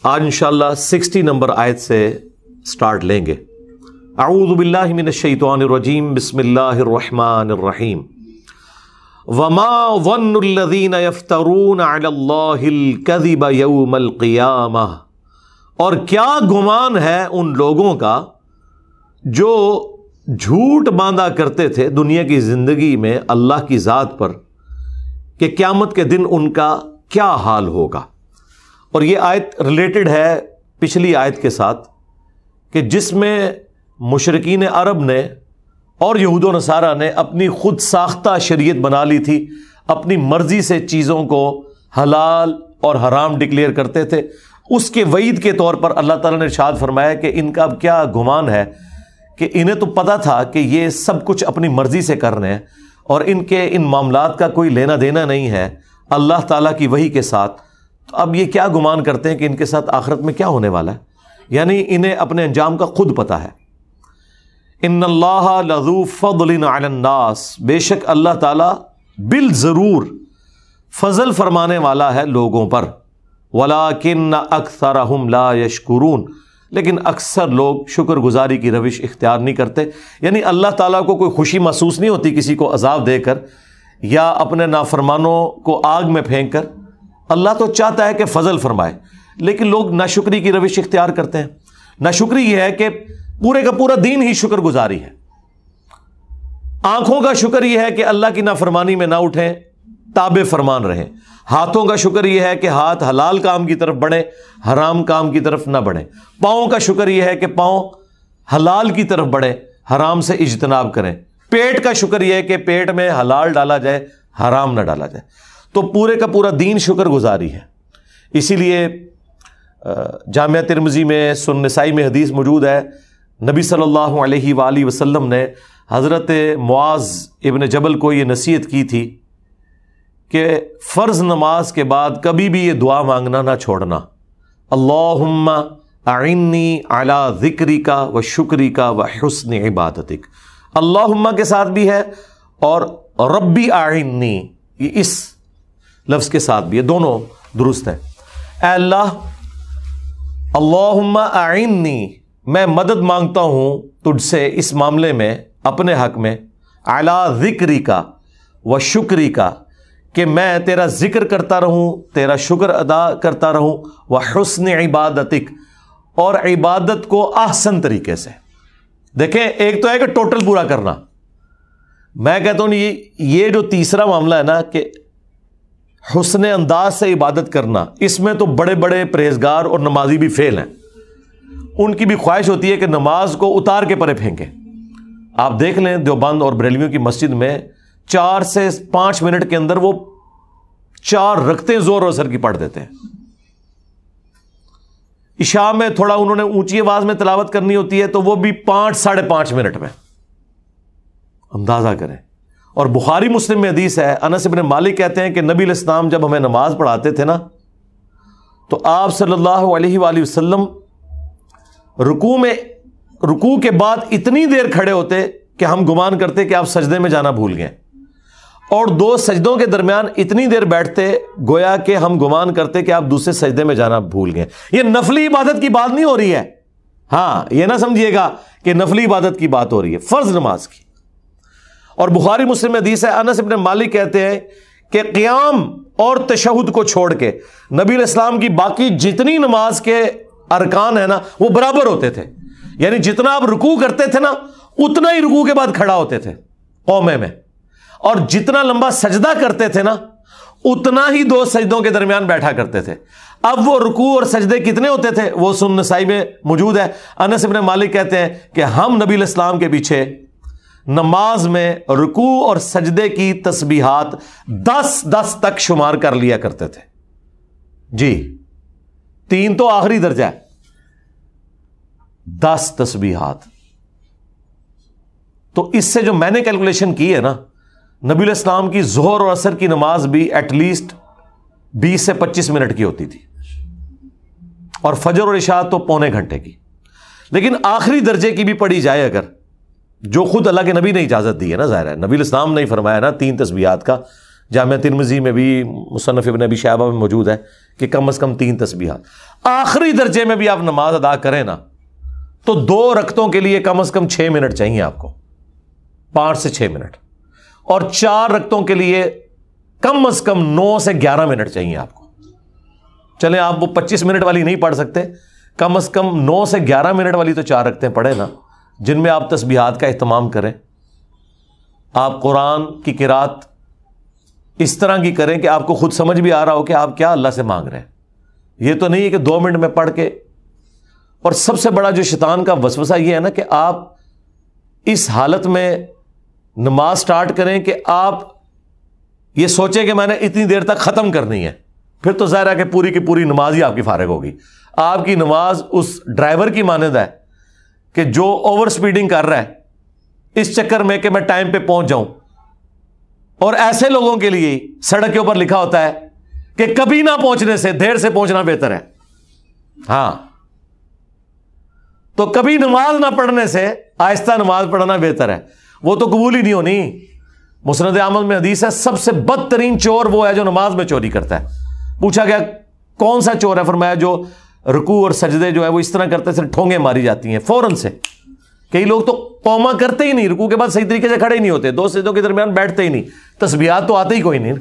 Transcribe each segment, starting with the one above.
آج انشاءاللہ 60 نمبر آیت سے سٹارٹ لیں گے۔ اعوذ باللہ من الشیطان الرجیم، بسم اللہ الرحمن الرحیم۔ وما ظن الذین یفترون علی اللہ الکذب یوم القیامہ، اور کیا گمان ہے ان لوگوں کا جو جھوٹ باندھا کرتے تھے دنیا کی زندگی میں اللہ کی ذات پر، کہ قیامت کے دن ان کا کیا حال ہوگا۔ اور یہ آیت ریلیٹڈ ہے پچھلی آیت کے ساتھ، کہ جس میں مشرکین عرب نے اور یہود و نصارہ نے اپنی خود ساختہ شریعت بنا لی تھی، اپنی مرضی سے چیزوں کو حلال اور حرام ڈکلیئر کرتے تھے۔ اس کے وعید کے طور پر اللہ تعالیٰ نے ارشاد فرمایا کہ ان کا اب کیا گمان ہے کہ انہیں تو پتہ تھا کہ یہ سب کچھ اپنی مرضی سے کر رہے ہیں اور ان کے ان معاملات کا کوئی لینا دینا نہیں ہے اللہ تعالیٰ کی وحی کے ساتھ، تو اب یہ کیا گمان کرتے ہیں کہ ان کے ساتھ آخرت میں کیا ہونے والا ہے، یعنی انہیں اپنے انجام کا خود پتہ ہے۔ ان اللہ لذو فضل علی الناس، بے شک اللہ تعالیٰ بالضرور فضل فرمانے والا ہے لوگوں پر، ولکن اکثرہم لا یشکرون، لیکن اکثر لوگ شکر گزاری کی روش اختیار نہیں کرتے۔ یعنی اللہ تعالیٰ کو کوئی خوشی محسوس نہیں ہوتی کسی کو عذاب دے کر یا اپنے نافرمانوں کو آگ میں پھینک کر۔ اللہ تو چاہتا ہے کہ فضل فرمائے، لیکن لوگ ناشکری کی روش اختیار کرتے ہیں۔ ناشکری یہ ہے کہ پورے کا پورا دین ہی شکر گزاری ہے۔ آنکھوں کا شکر یہ ہے کہ اللہ کی نافرمانی میں نہ اٹھیں، تابع فرمان رہیں۔ ہاتھوں کا شکر یہ ہے کہ ہاتھ حلال کام کی طرف بڑھیں، حرام کام کی طرف نہ بڑھیں۔ پاؤں کا شکر یہ ہے کہ پاؤں حلال کی طرف بڑھیں، حرام سے اجتناب کریں۔ پیٹ کا شکر یہ ہے کہ پیٹ میں حلال ڈالا جائے، حرام نہ ڈالا جائے۔ تو پورے کا پورا دین شکر گزاری ہے۔ اسی لیے جامعہ ترمذی میں سنن نسائی میں حدیث موجود ہے، نبی صلی اللہ علیہ وآلہ وسلم نے حضرت معاذ ابن جبل کو یہ نصیحت کی تھی کہ فرض نماز کے بعد کبھی بھی یہ دعا مانگنا نہ چھوڑنا، اللہم اعنی علی ذکرک و شکرک و حسن عبادتک۔ اللہم کے ساتھ بھی ہے اور ربی اعنی، یہ اس لفظ کے ساتھ بھی ہے، دونوں درست ہیں۔ اے اللہ، اللہم اعنی، میں مدد مانگتا ہوں تجھ سے اس معاملے میں، اپنے حق میں، علی ذکرک و شکرک، کہ میں تیرا ذکر کرتا رہوں، تیرا شکر ادا کرتا رہوں، وحسن عبادتک، اور عبادت کو احسن طریقے سے۔ دیکھیں، ایک تو ہے کہ ٹوٹل پورا کرنا، میں کہتا ہوں یہ جو تیسرا معاملہ ہے نا کہ حسن انداز سے عبادت کرنا، اس میں تو بڑے بڑے پرہیزگار اور نمازی بھی فیل ہیں۔ ان کی بھی خواہش ہوتی ہے کہ نماز کو اتار کے پرے پھینکیں۔ آپ دیکھ لیں دیوبند اور بریلویوں کی مسجد میں 4 سے 5 منٹ کے اندر وہ 4 رکعتیں زور و اثر کی پڑھ دیتے ہیں۔ عشاء میں تھوڑا انہوں نے اونچی آواز میں تلاوت کرنی ہوتی ہے تو وہ بھی 5 ساڑھے 5 منٹ میں۔ اندازہ کریں۔ اور بخاری مسلم میں حدیث ہے، انس ابن مالک کہتے ہیں کہ نبی علیہ السلام جب ہمیں نماز پڑھاتے تھے نا، تو آپ صلی اللہ علیہ وآلہ وسلم رکوع کے بعد اتنی دیر کھڑے ہوتے کہ ہم گمان کرتے کہ آپ سجدے میں جانا بھول گئے، اور 2 سجدوں کے درمیان اتنی دیر بیٹھتے گویا کہ ہم گمان کرتے کہ آپ دوسرے سجدے میں جانا بھول گئے۔ یہ نفلی عبادت کی بات نہیں ہو رہی ہے، ہاں یہ نہ سمجھیے گا کہ نفلی عبادت کی بات ہو رہی ہے، فرض نماز کی۔ اور بخاری مسلم میں حدیث ہے، انس ابن مالک کہتے ہیں کہ قیام اور تشہد کو چھوڑ کے نبی علیہ السلام کی باقی جتنی نماز کے ارکان ہیں نا وہ برابر ہوتے تھے، یعنی جتنا آپ رکوع کرتے تھے نا اتنا ہی رکوع کے بعد کھڑا ہوتے تھے قومے میں، اور جتنا لمبا سجدہ کرتے تھے نا اتنا ہی 2 سجدوں کے درمیان بیٹھا کرتے تھے۔ اب وہ رکوع اور سجدے کتنے ہوتے تھے وہ سنن نسائی میں موجود ہے۔ انس ابن مالک کہتے ہیں کہ ہم نبی علیہ السلام کے پیچھے نماز میں رکوع اور سجدے کی تسبیحات 10 تک شمار کر لیا کرتے تھے۔ جی 3 تو آخری درجہ ہے، 10 تسبیحات۔ تو اس سے جو میں نے کیلکولیشن کی ہے نا، نبی علیہ السلام کی ظہر اور عصر کی نماز بھی ایٹ لیسٹ 20 سے 25 منٹ کی ہوتی تھی، اور فجر اور عشاء تو پونے گھنٹے کی۔ لیکن آخری درجے کی بھی پڑھی جائے اگر، جو خود اللہ کے نبی نے اجازت دی ہے نا، ظاہر ہے نبی علیہ السلام نے فرمایا نا 3 تسبیحات کا، جامعہ ترمذی میں بھی مصنف ابن ابی شیبہ میں موجود ہے کہ کم از کم 3 تسبیحات۔ آخری درجے میں بھی آپ نماز ادا کریں نا تو 2 رکعتوں کے لیے کم از کم 6 منٹ چاہیے آپ کو، 5 سے 6 منٹ، اور 4 رکعتوں کے لیے کم از کم 9 سے 11 منٹ چاہیے آپ کو۔ چلیں آپ وہ 25 منٹ والی نہیں پڑھ سکتے، کم از کم 9 سے 11 منٹ والی تو 4 رکعتیں پڑھیں نا، جن میں آپ تسبیحات کا اہتمام کریں، آپ قرآن کی قرات اس طرح کی کریں کہ آپ کو خود سمجھ بھی آ رہا ہو کہ آپ کیا اللہ سے مانگ رہے ہیں۔ یہ تو نہیں ہے کہ 2 منٹ میں پڑھ کے۔ اور سب سے بڑا جو شیطان کا وسوسہ یہ ہے نا کہ آپ اس حالت میں نماز سٹارٹ کریں کہ آپ یہ سوچیں کہ میں نے اتنی دیر تک ختم کرنی ہے، پھر تو ظاہر ہے کہ پوری کی پوری نماز ہی آپ کی فارغ ہوگی۔ آپ کی نماز اس ڈرائیور کی مانند ہے کہ جو اوور سپیڈنگ کر رہا ہے اس چکر میں کہ میں ٹائم پہ پہنچ جاؤں، اور ایسے لوگوں کے لیے سڑک کے اوپر لکھا ہوتا ہے کہ کبھی نہ پہنچنے سے دیر سے پہنچنا بہتر ہے۔ ہاں، تو کبھی نماز نہ پڑھنے سے آہستہ نماز پڑھنا بہتر ہے، وہ تو قبول ہی نہیں ہونی۔ مسند احمد میں حدیث ہے سب سے بدترین چور وہ ہے جو نماز میں چوری کرتا ہے۔ پوچھا گیا کون سا چور ہے؟ فرمایا جو رکوع اور سجدے جو ہے وہ اس طرح کرتے سے ٹھونگیں ماری جاتی ہیں فوراً سے۔ کئی لوگ تو قوما کرتے ہی نہیں، رکوع کے بعد صحیح طریقے سے کھڑے ہی نہیں ہوتے، 2 سجدوں کے درمیان بیٹھتے ہی نہیں، تسبیحات تو آتے ہی کوئی نہیں۔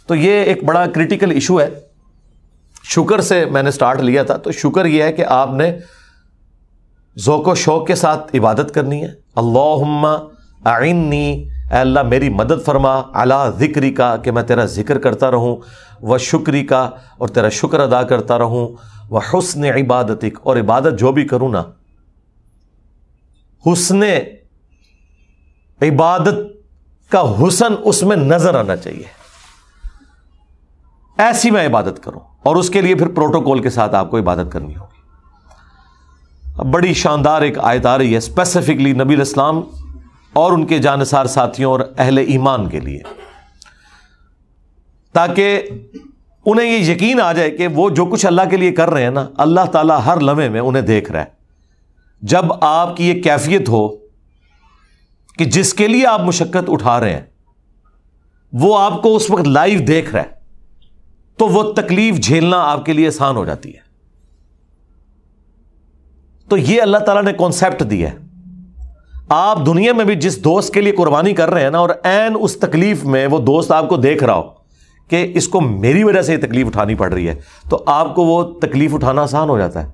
تو یہ ایک بڑا کریٹیکل ایشو ہے۔ شکر سے میں نے سٹارٹ لیا تھا، تو شکر یہ ہے کہ آپ نے ذوق و شوق کے ساتھ عبادت کرنی ہے۔ اللہم اعنی، اے اللہ میری مدد فرما، علی ذکری کا، کہ میں تیرا ذکر کرتا رہوں، و شکری کا، اور تیرا شکر ادا کرتا رہوں، و حسن عبادتک، اور عبادت جو بھی کروں نا حسن عبادت کا حسن اس میں نظر آنا چاہیے، ایسی میں عبادت کروں، اور اس کے لیے پھر پروٹوکول کے ساتھ آپ کو عبادت کرنی ہوگی۔ اب بڑی شاندار ایک آیت آ رہی ہے اسپیسیفکلی نبی علیہ السلام اور ان کے جانثار ساتھیوں اور اہل ایمان کے لیے، تاکہ انہیں یہ یقین آ جائے کہ وہ جو کچھ اللہ کے لیے کر رہے ہیں نا، اللہ تعالیٰ ہر لمحے میں انہیں دیکھ رہا ہے۔ جب آپ کی یہ کیفیت ہو کہ جس کے لیے آپ مشقت اٹھا رہے ہیں وہ آپ کو اس وقت لائیو دیکھ رہا ہے، تو وہ تکلیف جھیلنا آپ کے لیے آسان ہو جاتی ہے۔ تو یہ اللہ تعالیٰ نے کانسیپٹ دیا ہے۔ آپ دنیا میں بھی جس دوست کے لیے قربانی کر رہے ہیں نا، اور عین اس تکلیف میں وہ دوست آپ کو دیکھ رہا ہو کہ اس کو میری وجہ سے یہ تکلیف اٹھانی پڑ رہی ہے، تو آپ کو وہ تکلیف اٹھانا آسان ہو جاتا ہے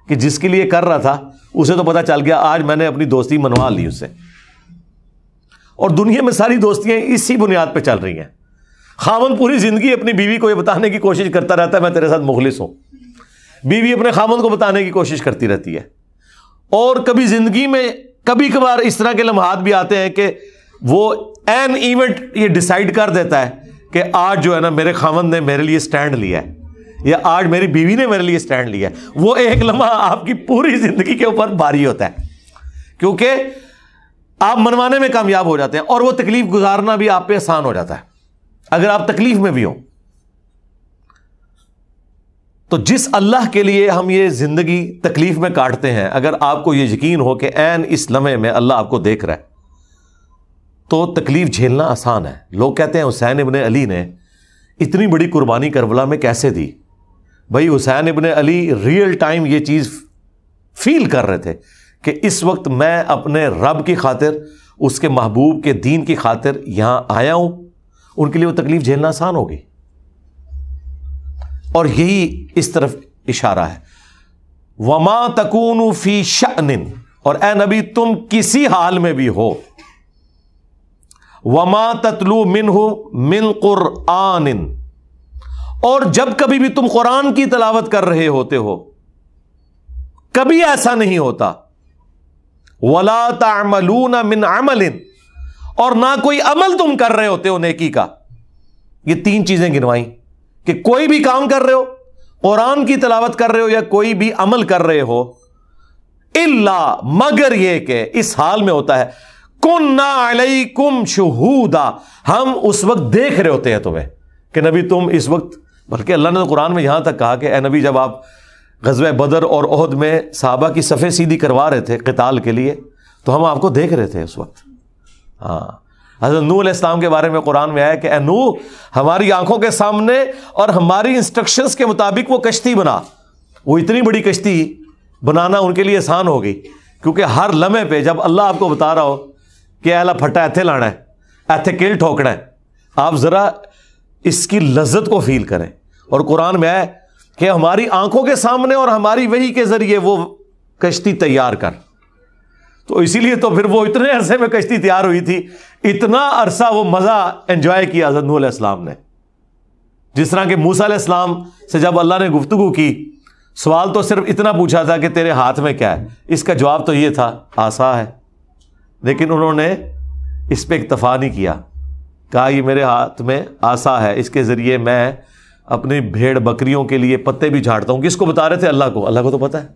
کہ جس کے لیے کر رہا تھا اسے تو پتا چل گیا آج میں نے اپنی دوستی منوا لی اس سے۔ اور دنیا میں ساری دوستیاں اسی بنیاد پہ چل رہی ہیں۔ خاوند پوری زندگی اپنی بیوی کو یہ بتانے کی کوشش کرتا رہتا ہے میں تیرے ساتھ مخلص ہوں، بیوی اپنے خاوند کو بتانے کی کوشش کرتی رہتی ہے۔ اور کبھی زندگی میں کبھی کبھار اس طرح کے لمحات بھی آتے ہیں کہ وہ این ایونٹ یہ ڈیسائیڈ کر دیتا ہے کہ آج جو ہے نا میرے خاوند نے میرے لیے سٹینڈ لیا ہے، یا آج میری بیوی نے میرے لیے سٹینڈ لیا ہے۔ وہ ایک لمحہ آپ کی پوری زندگی کے اوپر بھاری ہوتا ہے، کیونکہ آپ منوانے میں کامیاب ہو جاتے ہیں، اور وہ تکلیف گزارنا بھی آپ پہ آسان ہو جاتا ہے اگر آپ تکلیف میں بھی ہوں۔ تو جس اللہ کے لیے ہم یہ زندگی تکلیف میں کاٹتے ہیں، اگر آپ کو یہ یقین ہو کہ عین اس لمحے میں اللہ آپ کو دیکھ رہا ہے تو تکلیف جھیلنا آسان ہے۔ لوگ کہتے ہیں حسین ابن علی نے اتنی بڑی قربانی کربلا میں کیسے دی؟ بھائی حسین ابن علی ریئل ٹائم یہ چیز فیل کر رہے تھے کہ اس وقت میں اپنے رب کی خاطر، اس کے محبوب کے دین کی خاطر یہاں آیا ہوں، ان کے لیے وہ تکلیف جھیلنا آسان ہوگی۔ اور یہی اس طرف اشارہ ہے، وما تکون فی شأن، اور اے نبی تم کسی حال میں بھی ہو، وما تتلو منہ من قرآن، اور جب کبھی بھی تم قرآن کی تلاوت کر رہے ہوتے ہو، کبھی ایسا نہیں ہوتا، ولا تعملون من عمل، اور نہ کوئی عمل تم کر رہے ہوتے ہو نیکی کا۔ یہ 3 چیزیں گنوائیں کہ کوئی بھی کام کر رہے ہو، قرآن کی تلاوت کر رہے ہو، یا کوئی بھی عمل کر رہے ہو، الا مگر یہ کہ اس حال میں ہوتا ہے کننا علیکم شہودا، ہم اس وقت دیکھ رہے ہوتے ہیں تمہیں کہ نبی تم اس وقت، بلکہ اللہ نے تو قرآن میں یہاں تک کہا کہ اے نبی جب آپ غزوہ بدر اور احد میں صحابہ کی صفیں سیدھی کروا رہے تھے قتال کے لیے، تو ہم آپ کو دیکھ رہے تھے اس وقت۔ ہاں، حضرت نوح علیہ السلام کے بارے میں قرآن میں آیا کہ اے نوح، ہماری آنکھوں کے سامنے اور ہماری انسٹرکشنز کے مطابق وہ کشتی بنا. وہ اتنی بڑی کشتی بنانا ان کے لیے آسان ہو گئی، کیونکہ ہر لمحے پہ جب اللہ آپ کو بتا رہا ہو کہ اہلا پھٹا ایتھے لانا ہے، ایتھے کیل ٹھوکنا ہے، آپ ذرا اس کی لذت کو فیل کریں. اور قرآن میں آیا کہ ہماری آنکھوں کے سامنے اور ہماری وحی کے ذریعے وہ کشتی تیار کر. تو اسی لیے تو پھر وہ اتنے عرصے میں کشتی تیار ہوئی تھی، اتنا عرصہ وہ مزہ انجوائے کیا حضرت نوح علیہ السلام نے. جس طرح کہ موسیٰ علیہ السلام سے جب اللہ نے گفتگو کی، سوال تو صرف اتنا پوچھا تھا کہ تیرے ہاتھ میں کیا ہے، اس کا جواب تو یہ تھا عصا ہے. لیکن انہوں نے اس پہ اکتفا نہیں کیا، کہا یہ میرے ہاتھ میں عصا ہے، اس کے ذریعے میں اپنی بھیڑ بکریوں کے لیے پتے بھی جھاڑتا ہوں. کس کو بتا رہے تھے؟ اللہ کو. اللہ کو تو پتہ ہے.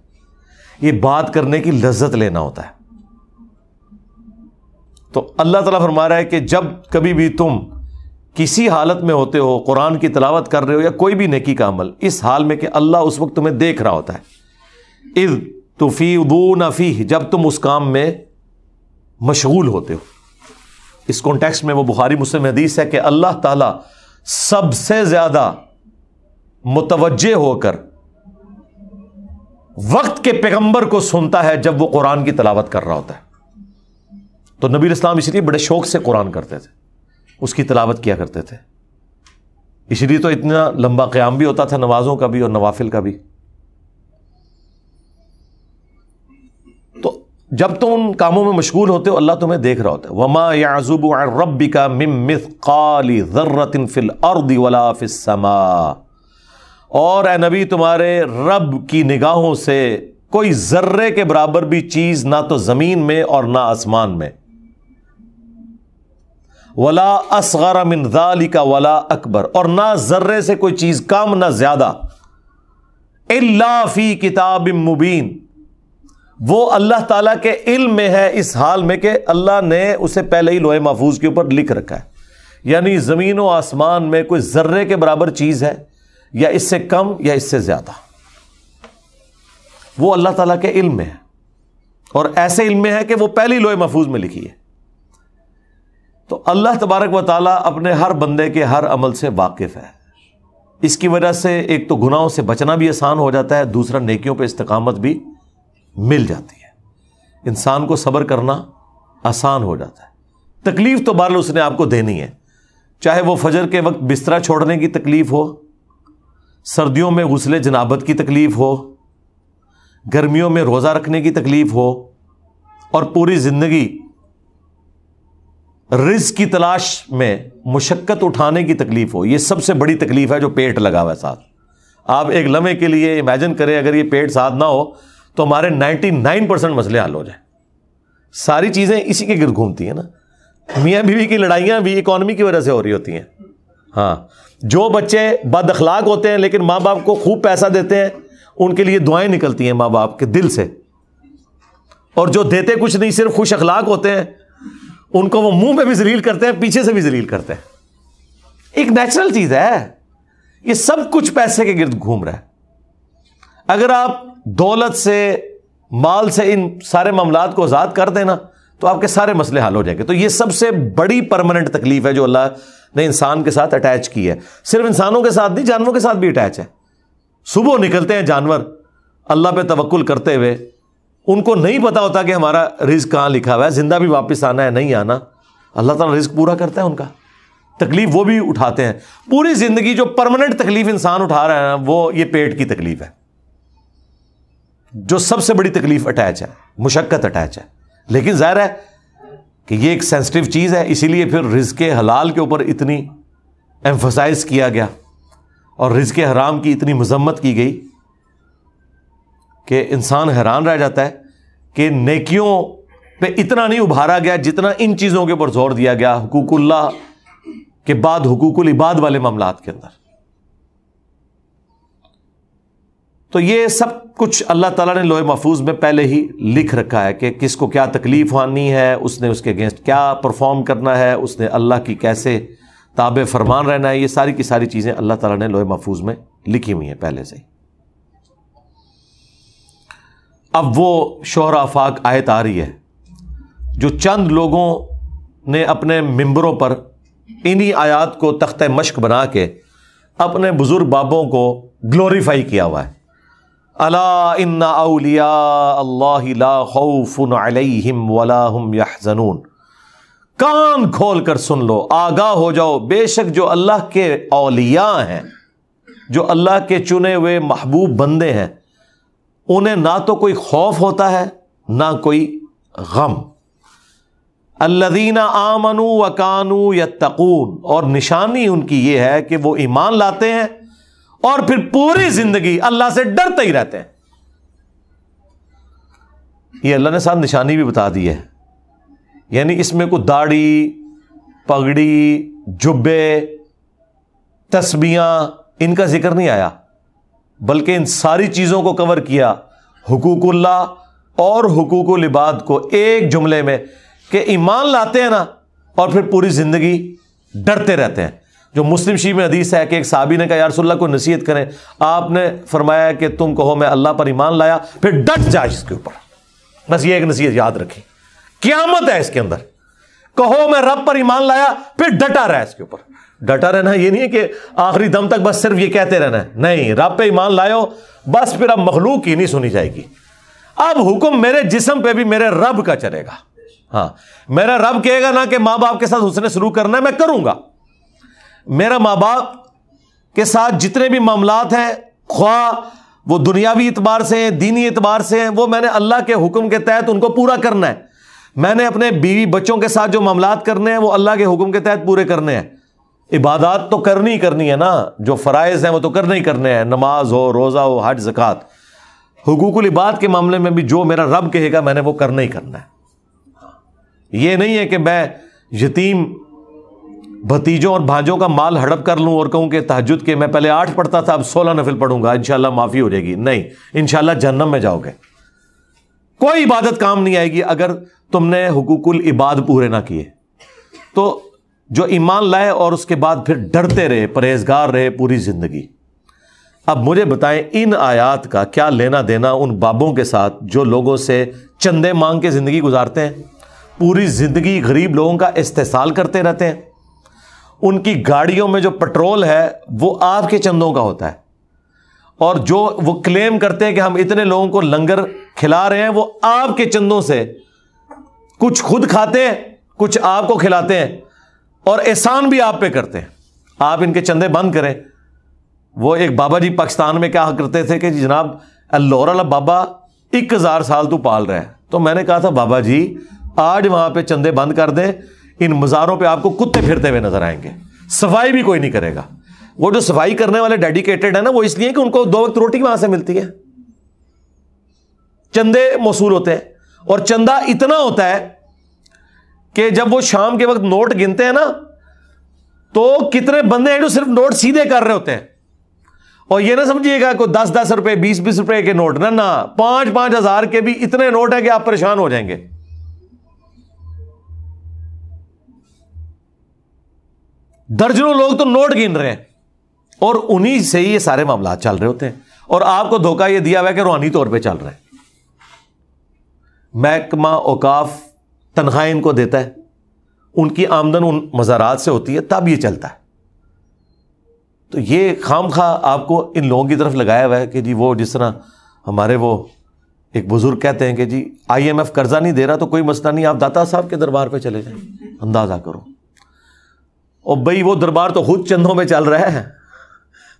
یہ بات کرنے کی لذت لینا ہوتا ہے. تو اللہ تعالیٰ فرما رہا ہے کہ جب کبھی بھی تم کسی حالت میں ہوتے ہو، قرآن کی تلاوت کر رہے ہو یا کوئی بھی نیکی کا عمل، اس حال میں کہ اللہ اس وقت تمہیں دیکھ رہا ہوتا ہے. اذ تفیضون فیہ، جب تم اس کام میں مشغول ہوتے ہو. اس کانٹیکسٹ میں وہ بخاری مسلم حدیث ہے کہ اللہ تعالیٰ سب سے زیادہ متوجہ ہو کر وقت کے پیغمبر کو سنتا ہے جب وہ قرآن کی تلاوت کر رہا ہوتا ہے. تو نبی اسلام اس لیے بڑے شوق سے قرآن کرتے تھے، اس کی تلاوت کیا کرتے تھے. اس لیے تو اتنا لمبا قیام بھی ہوتا تھا، نمازوں کا بھی اور نوافل کا بھی. تو جب تم ان کاموں میں مشغول ہوتے ہو، اللہ تمہیں دیکھ رہا ہوتا ہے. وما يعزب عن ربك من مثقال ذرة في الارض ولا في السماء، اور اے نبی تمہارے رب کی نگاہوں سے کوئی ذرے کے برابر بھی چیز نہ تو زمین میں اور نہ آسمان میں. ولا اصغر من ذلك ولا اکبر، اور نہ ذرے سے کوئی چیز کم نہ زیادہ. الا فی کتاب مبین، وہ اللہ تعالیٰ کے علم میں ہے اس حال میں کہ اللہ نے اسے پہلے ہی لوح محفوظ کے اوپر لکھ رکھا ہے. یعنی زمین و آسمان میں کوئی ذرے کے برابر چیز ہے یا اس سے کم یا اس سے زیادہ، وہ اللہ تعالیٰ کے علم میں ہے. اور ایسے علم میں ہے کہ وہ پہلی لوح محفوظ میں لکھی ہے. تو اللہ تبارک و تعالیٰ اپنے ہر بندے کے ہر عمل سے واقف ہے. اس کی وجہ سے ایک تو گناہوں سے بچنا بھی آسان ہو جاتا ہے، دوسرا نیکیوں پہ استقامت بھی مل جاتی ہے. انسان کو صبر کرنا آسان ہو جاتا ہے. تکلیف تو بہرحال اس نے آپ کو دینی ہے، چاہے وہ فجر کے وقت بستر چھوڑنے کی تکلیف ہو، سردیوں میں غسل جنابت کی تکلیف ہو، گرمیوں میں روزہ رکھنے کی تکلیف ہو، اور پوری زندگی رزق کی تلاش میں مشقت اٹھانے کی تکلیف ہو. یہ سب سے بڑی تکلیف ہے جو پیٹ لگا ہوا ہے ساتھ. آپ ایک لمحے کے لیے امیجن کریں اگر یہ پیٹ ساتھ نہ ہو تو ہمارے 99% مسئلے حل ہو جائیں. ساری چیزیں اسی کے گرد گھومتی ہیں نا. میاں بیوی کی لڑائیاں بھی اکانومی کی وجہ سے ہو رہی ہوتی ہیں. ہاں، جو بچے بد اخلاق ہوتے ہیں لیکن ماں باپ کو خوب پیسہ دیتے ہیں، ان کے لیے دعائیں نکلتی ہیں ماں باپ کے دل سے. اور جو دیتے کچھ نہیں، صرف خوش اخلاق ہوتے ہیں، ان کو وہ منہ پہ بھی ذلیل کرتے ہیں، پیچھے سے بھی ذلیل کرتے ہیں. ایک نیچرل چیز ہے. یہ سب کچھ پیسے کے گرد گھوم رہا ہے. اگر آپ دولت سے، مال سے ان سارے معاملات کو آزاد کر دینا تو آپ کے سارے مسئلے حل ہو جائیں گے. تو یہ سب سے بڑی پرماننٹ تکلیف ہے جو اللہ نے انسان کے ساتھ اٹیچ کی ہے. صرف انسانوں کے ساتھ نہیں، جانوروں کے ساتھ بھی اٹیچ ہے. صبح نکلتے ہیں جانور اللہ پہ توکل کرتے ہوئے، ان کو نہیں پتا ہوتا کہ ہمارا رزق کہاں لکھا ہوا ہے، زندہ بھی واپس آنا ہے نہیں آنا. اللہ تعالیٰ رزق پورا کرتا ہے ان کا. تکلیف وہ بھی اٹھاتے ہیں. پوری زندگی جو پرماننٹ تکلیف انسان اٹھا رہا ہے نا، وہ یہ پیٹ کی تکلیف ہے جو سب سے بڑی تکلیف اٹیچ ہے، مشقت اٹیچ ہے. لیکن ظاہر ہے کہ یہ ایک سینسٹیو چیز ہے، اسی لیے پھر رزق حلال کے اوپر اتنی ایمفسائز کیا گیا اور رزق حرام کی اتنی مذمت کی گئی کہ انسان حیران رہ جاتا ہے کہ نیکیوں پہ اتنا نہیں ابھارا گیا جتنا ان چیزوں کے اوپر زور دیا گیا حقوق اللہ کے بعد حقوق العباد والے معاملات کے اندر. تو یہ سب کچھ اللہ تعالیٰ نے لوح محفوظ میں پہلے ہی لکھ رکھا ہے کہ کس کو کیا تکلیف آنی ہے، اس نے اس کے اگینسٹ کیا پرفارم کرنا ہے، اس نے اللہ کی کیسے تابع فرمان رہنا ہے. یہ ساری کی ساری چیزیں اللہ تعالیٰ نے لوح محفوظ میں لکھی ہوئی ہیں پہلے سے. اب وہ شہر آفاق آیت آ رہی ہے جو چند لوگوں نے اپنے ممبروں پر انہی آیات کو تختہ مشق بنا کے اپنے بزرگ بابوں کو گلوریفائی کیا ہوا ہے. الا ان اولیاء اللہ لا خوف علیہم ولا هم یحزنون. کان کھول کر سن لو، آگاہ ہو جاؤ، بے شک جو اللہ کے اولیاء ہیں، جو اللہ کے چنے ہوئے محبوب بندے ہیں، انہیں نہ تو کوئی خوف ہوتا ہے نہ کوئی غم. الذین آمنوا وکانوا یتقون، اور نشانی ان کی یہ ہے کہ وہ ایمان لاتے ہیں اور پھر پوری زندگی اللہ سے ڈرتے ہی رہتے ہیں. یہ اللہ نے ساتھ نشانی بھی بتا دی ہے، یعنی اس میں کوئی داڑھی، پگڑی، جبے، تسبیحاں ان کا ذکر نہیں آیا، بلکہ ان ساری چیزوں کو کور کیا، حقوق اللہ اور حقوق العباد کو ایک جملے میں، کہ ایمان لاتے ہیں نا اور پھر پوری زندگی ڈرتے رہتے ہیں. جو مسلم شریف میں حدیث ہے کہ ایک صحابی نے کہا یا رسول اللہ کو نصیحت کریں، آپ نے فرمایا کہ تم کہو میں اللہ پر ایمان لایا، پھر ڈٹ جا اس کے اوپر. بس یہ ایک نصیحت یاد رکھیں، قیامت ہے اس کے اندر. کہو میں رب پر ایمان لایا، پھر ڈٹا رہا ہے اس کے اوپر. ڈٹا رہنا یہ نہیں ہے کہ آخری دم تک بس صرف یہ کہتے رہنا ہے، نہیں، رب پہ ایمان لائے ہو بس، پھر اب مخلوق کی نہیں سنی جائے گی. اب حکم میرے جسم پہ بھی میرے رب کا چلے گا. ہاں، میرا رب کہے گا نا کہ ماں باپ کے ساتھ حسن سلوک کرنا ہے، میں کروں گا. میرا ماں باپ کے ساتھ جتنے بھی معاملات ہیں، خواہ وہ دنیاوی اعتبار سے ہیں، دینی اعتبار سے ہیں، وہ میں نے اللہ کے حکم کے تحت ان کو پورا کرنا ہے. میں نے اپنے بیوی بچوں کے ساتھ جو معاملات کرنے ہیں وہ اللہ کے حکم کے تحت پورے کرنے ہیں. عبادات تو کرنی ہی کرنی ہے نا، جو فرائض ہیں وہ تو کرنے ہی کرنے ہیں، نماز ہو، روزہ ہو، حج، زکوٰۃ. حقوق العباد کے معاملے میں بھی جو میرا رب کہے گا میں نے وہ کرنا ہی کرنا ہے. یہ نہیں ہے کہ میں یتیم بھتیجوں اور بھانجوں کا مال ہڑپ کر لوں اور کہوں کہ تہجد کے میں پہلے 8 پڑھتا تھا اب 16 نفل پڑھوں گا، انشاءاللہ معافی ہو جائے گی. نہیں، انشاءاللہ جہنم میں جاؤ گے. کوئی عبادت کام نہیں آئے گی اگر تم نے حقوق العباد پورے نہ کیے. تو جو ایمان لائے اور اس کے بعد پھر ڈرتے رہے، پرہیزگار رہے پوری زندگی. اب مجھے بتائیں ان آیات کا کیا لینا دینا ان بابوں کے ساتھ جو لوگوں سے چندے مانگ کے زندگی گزارتے ہیں، پوری زندگی غریب لوگوں کا استحصال کرتے رہتے ہیں. ان کی گاڑیوں میں جو پٹرول ہے وہ آپ کے چندوں کا ہوتا ہے، اور جو وہ کلیم کرتے ہیں کہ ہم اتنے لوگوں کو لنگر کھلا رہے ہیں، وہ آپ کے چندوں سے کچھ خود کھاتے ہیں، کچھ آپ کو کھلاتے ہیں، اور احسان بھی آپ پہ کرتے ہیں. آپ ان کے چندے بند کریں. وہ ایک بابا جی پاکستان میں کیا کرتے تھے کہ جناب اللہ اللہ بابا 1000 سال تو پال رہا ہے. تو میں نے کہا تھا بابا جی آج وہاں پہ چندے بند کر دیں، ان مزاروں پہ آپ کو کتے پھرتے ہوئے نظر آئیں گے، صفائی بھی کوئی نہیں کرے گا. وہ جو صفائی کرنے والے ڈیڈیکیٹڈ ہیں نا، وہ اس لیے کہ ان کو 2 وقت روٹی وہاں سے ملتی ہے. چندے موصول ہوتے ہیں، اور چندہ اتنا ہوتا ہے کہ جب وہ شام کے وقت نوٹ گنتے ہیں نا، تو کتنے بندے ہیں جو صرف نوٹ سیدھے کر رہے ہوتے ہیں. اور یہ نہ سمجھیے گا کوئی 10-10 روپے 20-20 روپے کے نوٹ، نہ 5-5 ہزار کے بھی اتنے نوٹ ہیں کہ آپ پریشان ہو جائیں گے. درجنوں لوگ تو نوٹ گن رہے ہیں، اور انہی سے ہی یہ سارے معاملات چل رہے ہوتے ہیں. اور آپ کو دھوکہ یہ دیا ہوا ہے کہ روحانی طور پہ چل رہے ہیں. محکمہ اوقاف تنخواہ ان کو دیتا ہے، ان کی آمدن ان مزارات سے ہوتی ہے، تب یہ چلتا ہے. تو یہ خام خواہ آپ کو ان لوگوں کی طرف لگایا ہوا ہے کہ جی وہ جس طرح ہمارے وہ ایک بزرگ کہتے ہیں کہ جی IMF قرضہ نہیں دے رہا تو کوئی مسئلہ نہیں، آپ داتا صاحب کے دربار پہ چلے جائیں، اندازہ کرو. اور بھائی وہ دربار تو خود چندوں پہ چل رہا ہے،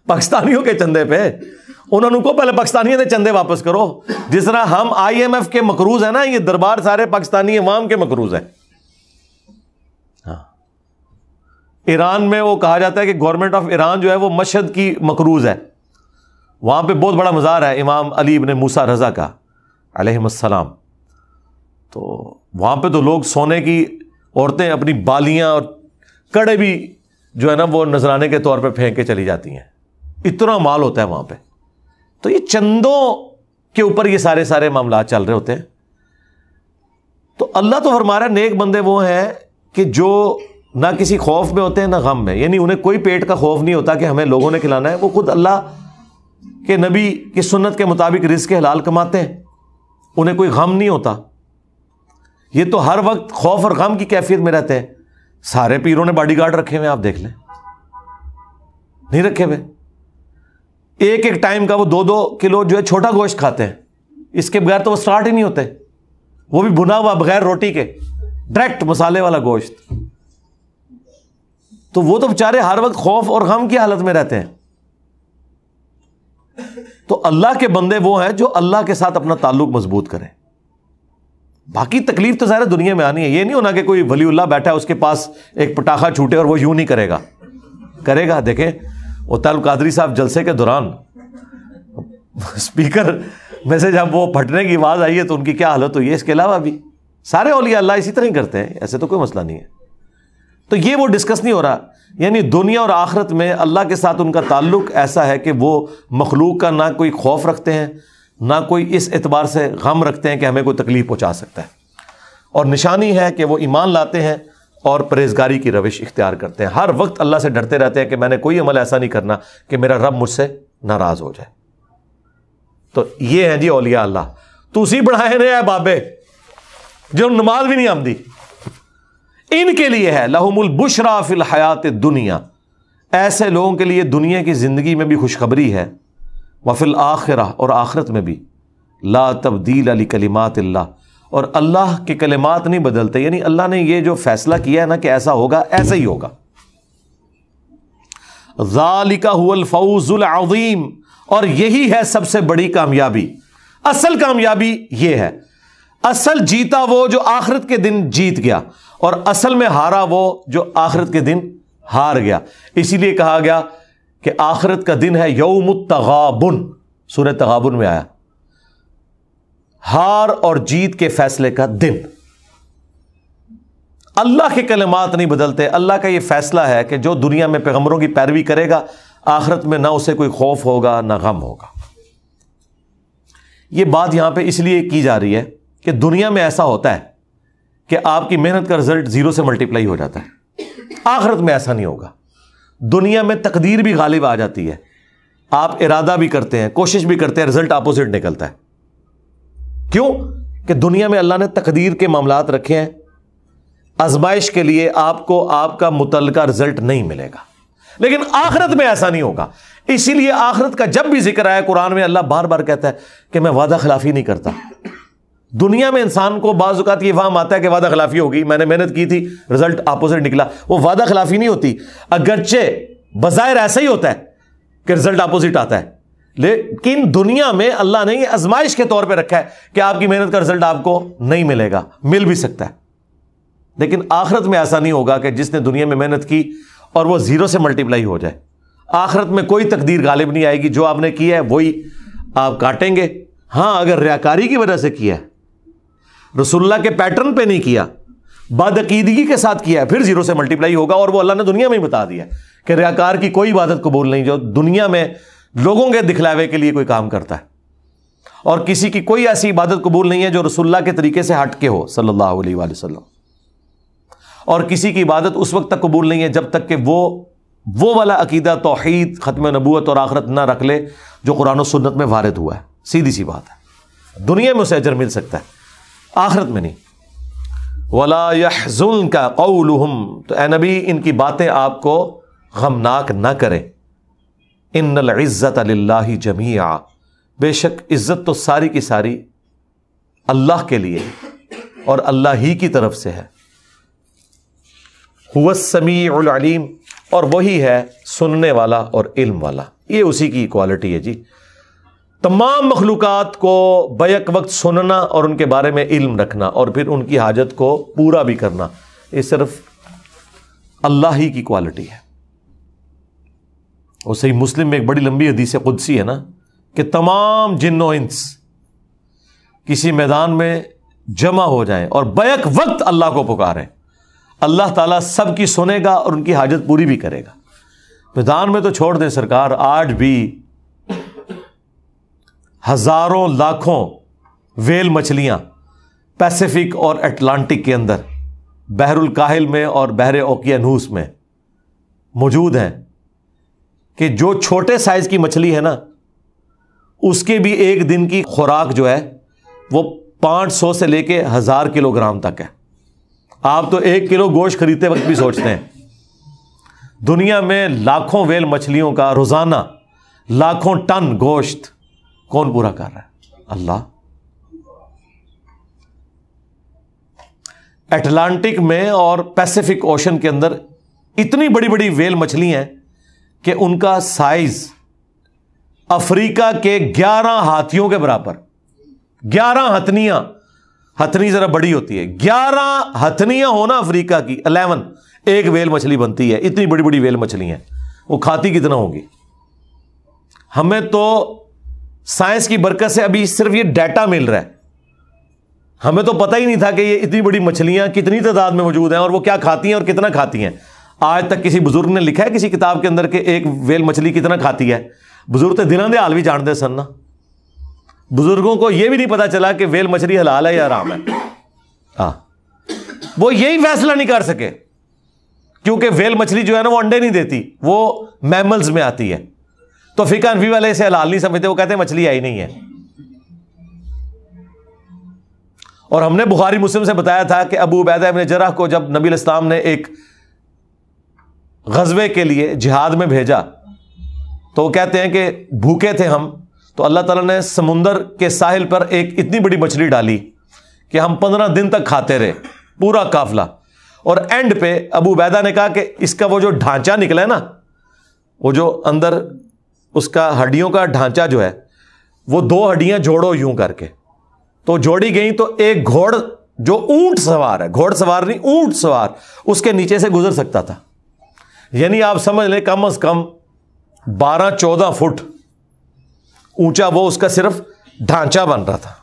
پاکستانیوں کے چندے پہ. انہوں نے کو پہلے پاکستانیوں نے چندے واپس کرو. جس طرح ہم IMF کے مقروض ہیں نا، یہ دربار سارے پاکستانی عوام کے مقروض ہیں. ہاں، ایران میں وہ کہا جاتا ہے کہ گورنمنٹ آف ایران جو ہے وہ مشہد کی مقروض ہے. وہاں پہ بہت بڑا مزار ہے امام علی ابن موسیٰ رضا کا علیہ السلام. تو وہاں پہ تو لوگ سونے کی، عورتیں اپنی بالیاں اور کڑے بھی جو ہے نا وہ نذرانے کے طور پہ پھینک کے چلی جاتی ہیں. اتنا مال ہوتا ہے وہاں پہ. تو یہ چندوں کے اوپر یہ سارے معاملات چل رہے ہوتے ہیں. تو اللہ تو فرما رہا ہے نیک بندے وہ ہیں کہ جو نہ کسی خوف میں ہوتے ہیں نہ غم میں، یعنی انہیں کوئی پیٹ کا خوف نہیں ہوتا کہ ہمیں لوگوں نے کھلانا ہے. وہ خود اللہ کہ نبی کی سنت کے مطابق رزق حلال کماتے ہیں، انہیں کوئی غم نہیں ہوتا. یہ تو ہر وقت خوف اور غم کی کیفیت میں رہتے ہیں. سارے پیروں نے باڈی گارڈ رکھے ہوئے، آپ دیکھ لیں، نہیں رکھے ہوئے. ایک ایک ٹائم کا وہ 2-2 کلو جو ہے چھوٹا گوشت کھاتے ہیں، اس کے بغیر تو وہ سٹارٹ ہی نہیں ہوتے، وہ بھی بھنا ہوا بغیر روٹی کے، ڈائریکٹ مسالے والا گوشت. تو وہ تو بیچارے ہر وقت خوف اور غم کی حالت میں رہتے ہیں. تو اللہ کے بندے وہ ہیں جو اللہ کے ساتھ اپنا تعلق مضبوط کریں. باقی تکلیف تو ظاہر دنیا میں آنی ہے. یہ نہیں ہونا کہ کوئی ولی اللہ بیٹھا ہے، اس کے پاس ایک پٹاخہ چھوٹے اور وہ یوں نہیں کرے گا. کرے گا. دیکھیں عطا القادری صاحب جلسے کے دوران اسپیکر میں سے جب وہ پھٹنے کی آواز آئی ہے تو ان کی کیا حالت ہوئی ہے. اس کے علاوہ بھی سارے اولیاء اللہ اسی طرح ہی کرتے ہیں، ایسے تو کوئی مسئلہ نہیں ہے. تو یہ وہ ڈسکس نہیں ہو رہا. یعنی دنیا اور آخرت میں اللہ کے ساتھ ان کا تعلق ایسا ہے کہ وہ مخلوق کا نہ کوئی خوف رکھتے ہیں، نہ کوئی اس اعتبار سے غم رکھتے ہیں کہ ہمیں کوئی تکلیف پہنچا سکتا ہے. اور نشانی ہے کہ وہ ایمان لاتے ہیں اور پرہیزگاری کی روش اختیار کرتے ہیں. ہر وقت اللہ سے ڈرتے رہتے ہیں کہ میں نے کوئی عمل ایسا نہیں کرنا کہ میرا رب مجھ سے ناراض ہو جائے. تو یہ ہیں جی اولیاء اللہ. تسی بڑھائے رہے ہیں بابے جو نماز بھی نہیں آمدی، ان کے لیے ہے لہم البشرا فی الحیات الدنیا. ایسے لوگوں کے لیے دنیا کی زندگی میں بھی خوشخبری ہے، وفی الآخرہ اور آخرت میں بھی، لا تبدیل لکلمات اللہ، اور اللہ کے کلمات نہیں بدلتے. یعنی اللہ نے یہ جو فیصلہ کیا ہے نا کہ ایسا ہوگا ایسا ہی ہوگا. ذالک هو الفوز العظیم، اور یہی ہے سب سے بڑی کامیابی. اصل کامیابی یہ ہے. اصل جیتا وہ جو آخرت کے دن جیت گیا، اور اصل میں ہارا وہ جو آخرت کے دن ہار گیا. اسی لیے کہا گیا کہ آخرت کا دن ہے یوم التغابن. سورہ تغابن میں آیا، ہار اور جیت کے فیصلے کا دن. اللہ کے کلمات نہیں بدلتے. اللہ کا یہ فیصلہ ہے کہ جو دنیا میں پیغمبروں کی پیروی کرے گا، آخرت میں نہ اسے کوئی خوف ہوگا نہ غم ہوگا. یہ بات یہاں پہ اس لیے کی جا رہی ہے کہ دنیا میں ایسا ہوتا ہے کہ آپ کی محنت کا رزلٹ 0 سے ملٹیپلائی ہو جاتا ہے. آخرت میں ایسا نہیں ہوگا. دنیا میں تقدیر بھی غالب آ جاتی ہے. آپ ارادہ بھی کرتے ہیں، کوشش بھی کرتے ہیں، رزلٹ اپوزٹ نکلتا ہے. کیوں؟ کہ دنیا میں اللہ نے تقدیر کے معاملات رکھے ہیں. آزمائش کے لیے آپ کو آپ کا متعلقہ رزلٹ نہیں ملے گا. لیکن آخرت میں ایسا نہیں ہوگا. اسی لیے آخرت کا جب بھی ذکر آیا قرآن میں، اللہ بار بار کہتا ہے کہ میں وعدہ خلافی نہیں کرتا. دنیا میں انسان کو بعض اوقات یہ فہم آتا ہے کہ وعدہ خلافی ہوگی، میں نے محنت کی تھی، رزلٹ اپوزٹ نکلا. وہ وعدہ خلافی نہیں ہوتی، اگرچہ بظاہر ایسا ہی ہوتا ہے کہ رزلٹ اپوزٹ آتا ہے، لیکن دنیا میں اللہ نے یہ آزمائش کے طور پہ رکھا ہے کہ آپ کی محنت کا رزلٹ آپ کو نہیں ملے گا، مل بھی سکتا ہے. لیکن آخرت میں ایسا نہیں ہوگا کہ جس نے دنیا میں محنت کی اور وہ 0 سے ملٹیپلائی ہو جائے. آخرت میں کوئی تقدیر غالب نہیں آئے گی. جو آپ نے کیا ہے وہی آپ کاٹیں گے. ہاں اگر ریاکاری کی وجہ سے کیا ہے، رسول اللہ کے پیٹرن پہ نہیں کیا، بدعقیدگی کے ساتھ کیا ہے، پھر 0 سے ملٹیپلائی ہوگا. اور وہ اللہ نے دنیا میں ہی بتا دیا کہ ریاکار کی کوئی عبادت قبول نہیں جو دنیا میں لوگوں کے دکھلاوے کے لیے کوئی کام کرتا ہے. اور کسی کی کوئی ایسی عبادت قبول نہیں ہے جو رسول اللہ کے طریقے سے ہٹ کے ہو صلی اللہ علیہ وآلہ وسلم. اور کسی کی عبادت اس وقت تک قبول نہیں ہے جب تک کہ وہ والا عقیدہ توحید، ختم نبوت اور آخرت نہ رکھ لے جو قرآن و سنت میں وارد ہوا ہے. سیدھی سی بات ہے. دنیا میں اسے اجر مل سکتا ہے، آخرت میں نہیں. وَلَا يَحْزُنْكَ قَوْلُهُمْ، تو اے نبی ان کی باتیں آپ کو غمناک نہ کریں. اِنَّ الْعِزَّةَ لِلَّهِ جَمِيعًا، بے شک عزت تو ساری کی ساری اللہ کے لیے اور اللہ ہی کی طرف سے ہے. هُوَ السَّمِيعُ الْعَلِيمُ، اور وہی ہے سننے والا اور علم والا. یہ اسی کی کوالٹی ہے جی. تمام مخلوقات کو بیک وقت سننا اور ان کے بارے میں علم رکھنا اور پھر ان کی حاجت کو پورا بھی کرنا، یہ صرف اللہ ہی کی کوالٹی ہے. اور صحیح مسلم میں ایک بڑی لمبی حدیث قدسی ہے نا کہ تمام جن و انس کسی میدان میں جمع ہو جائیں اور بیک وقت اللہ کو پکاریں، اللہ تعالیٰ سب کی سنے گا اور ان کی حاجت پوری بھی کرے گا. میدان میں تو چھوڑ دیں سرکار، آج بھی ہزاروں لاکھوں ویل مچھلیاں پیسیفک اور اٹلانٹک کے اندر، بحر الکاہل میں اور بحر اوقیانوس میں موجود ہیں کہ جو چھوٹے سائز کی مچھلی ہے نا، اس کے بھی ایک دن کی خوراک جو ہے وہ 500 سے لے کے 1000 کلو گرام تک ہے. آپ تو 1 کلو گوشت خریدتے وقت بھی سوچتے ہیں. دنیا میں لاکھوں ویل مچھلیوں کا روزانہ لاکھوں ٹن گوشت کون پورا کر رہا ہے؟ اللہ. اٹلانٹک میں اور پیسیفک اوشن کے اندر اتنی بڑی بڑی ویل مچھلیاں ہیں کہ ان کا سائز افریقہ کے 11 ہاتھیوں کے برابر. 11 ہتھنیاں، ہتھنی ذرا بڑی ہوتی ہے، 11 ہتھنیاں ہونا افریقہ کی 11 ایک ویل مچھلی بنتی ہے. اتنی بڑی بڑی ویل مچھلی ہیں، وہ کھاتی کتنا ہوگی؟ ہمیں تو سائنس کی برکت سے ابھی صرف یہ ڈیٹا مل رہا ہے. ہمیں تو پتہ ہی نہیں تھا کہ یہ اتنی بڑی مچھلیاں کتنی تعداد میں موجود ہیں اور وہ کیا کھاتی ہیں اور کتنا کھاتی ہیں. آج تک کسی بزرگ نے لکھا ہے کسی کتاب کے اندر کہ ایک ویل مچھلی کتنا کھاتی ہے؟ بزرگ تو دنوں دے حال بھی جانتے سن نا. بزرگوں کو یہ بھی نہیں پتا چلا کہ ویل مچھلی حلال ہے یا حرام ہے. وہ یہی فیصلہ نہیں کر سکے کیونکہ ویل مچھلی جو ہے نا وہ انڈے نہیں دیتی، وہ میملز میں آتی ہے. تو فقہ حنفی والے اسے حلال نہیں سمجھتے، وہ کہتے ہیں مچھلی آئی نہیں ہے. اور ہم نے بخاری مسلم سے بتایا تھا کہ ابو عبیدہ ابن جرح کو جب نبی علیہ السلام نے ایک غزوے کے لیے جہاد میں بھیجا تو وہ کہتے ہیں کہ بھوکے تھے ہم، تو اللہ تعالیٰ نے سمندر کے ساحل پر ایک اتنی بڑی مچھلی ڈالی کہ ہم 15 دن تک کھاتے رہے پورا قافلہ. اور اینڈ پہ ابو عبیدہ نے کہا کہ اس کا وہ جو ڈھانچہ نکلا ہے نا، وہ جو اندر اس کا ہڈیوں کا ڈھانچہ جو ہے، وہ 2 ہڈیاں جوڑو یوں کر کے. تو جوڑی گئی تو ایک گھوڑ جو اونٹ سوار ہے، گھوڑ سوار نہیں اونٹ سوار، اس کے نیچے سے گزر سکتا تھا. یعنی آپ سمجھ لیں کم از کم 12-14 فٹ اونچا وہ اس کا صرف ڈھانچہ بن رہا تھا.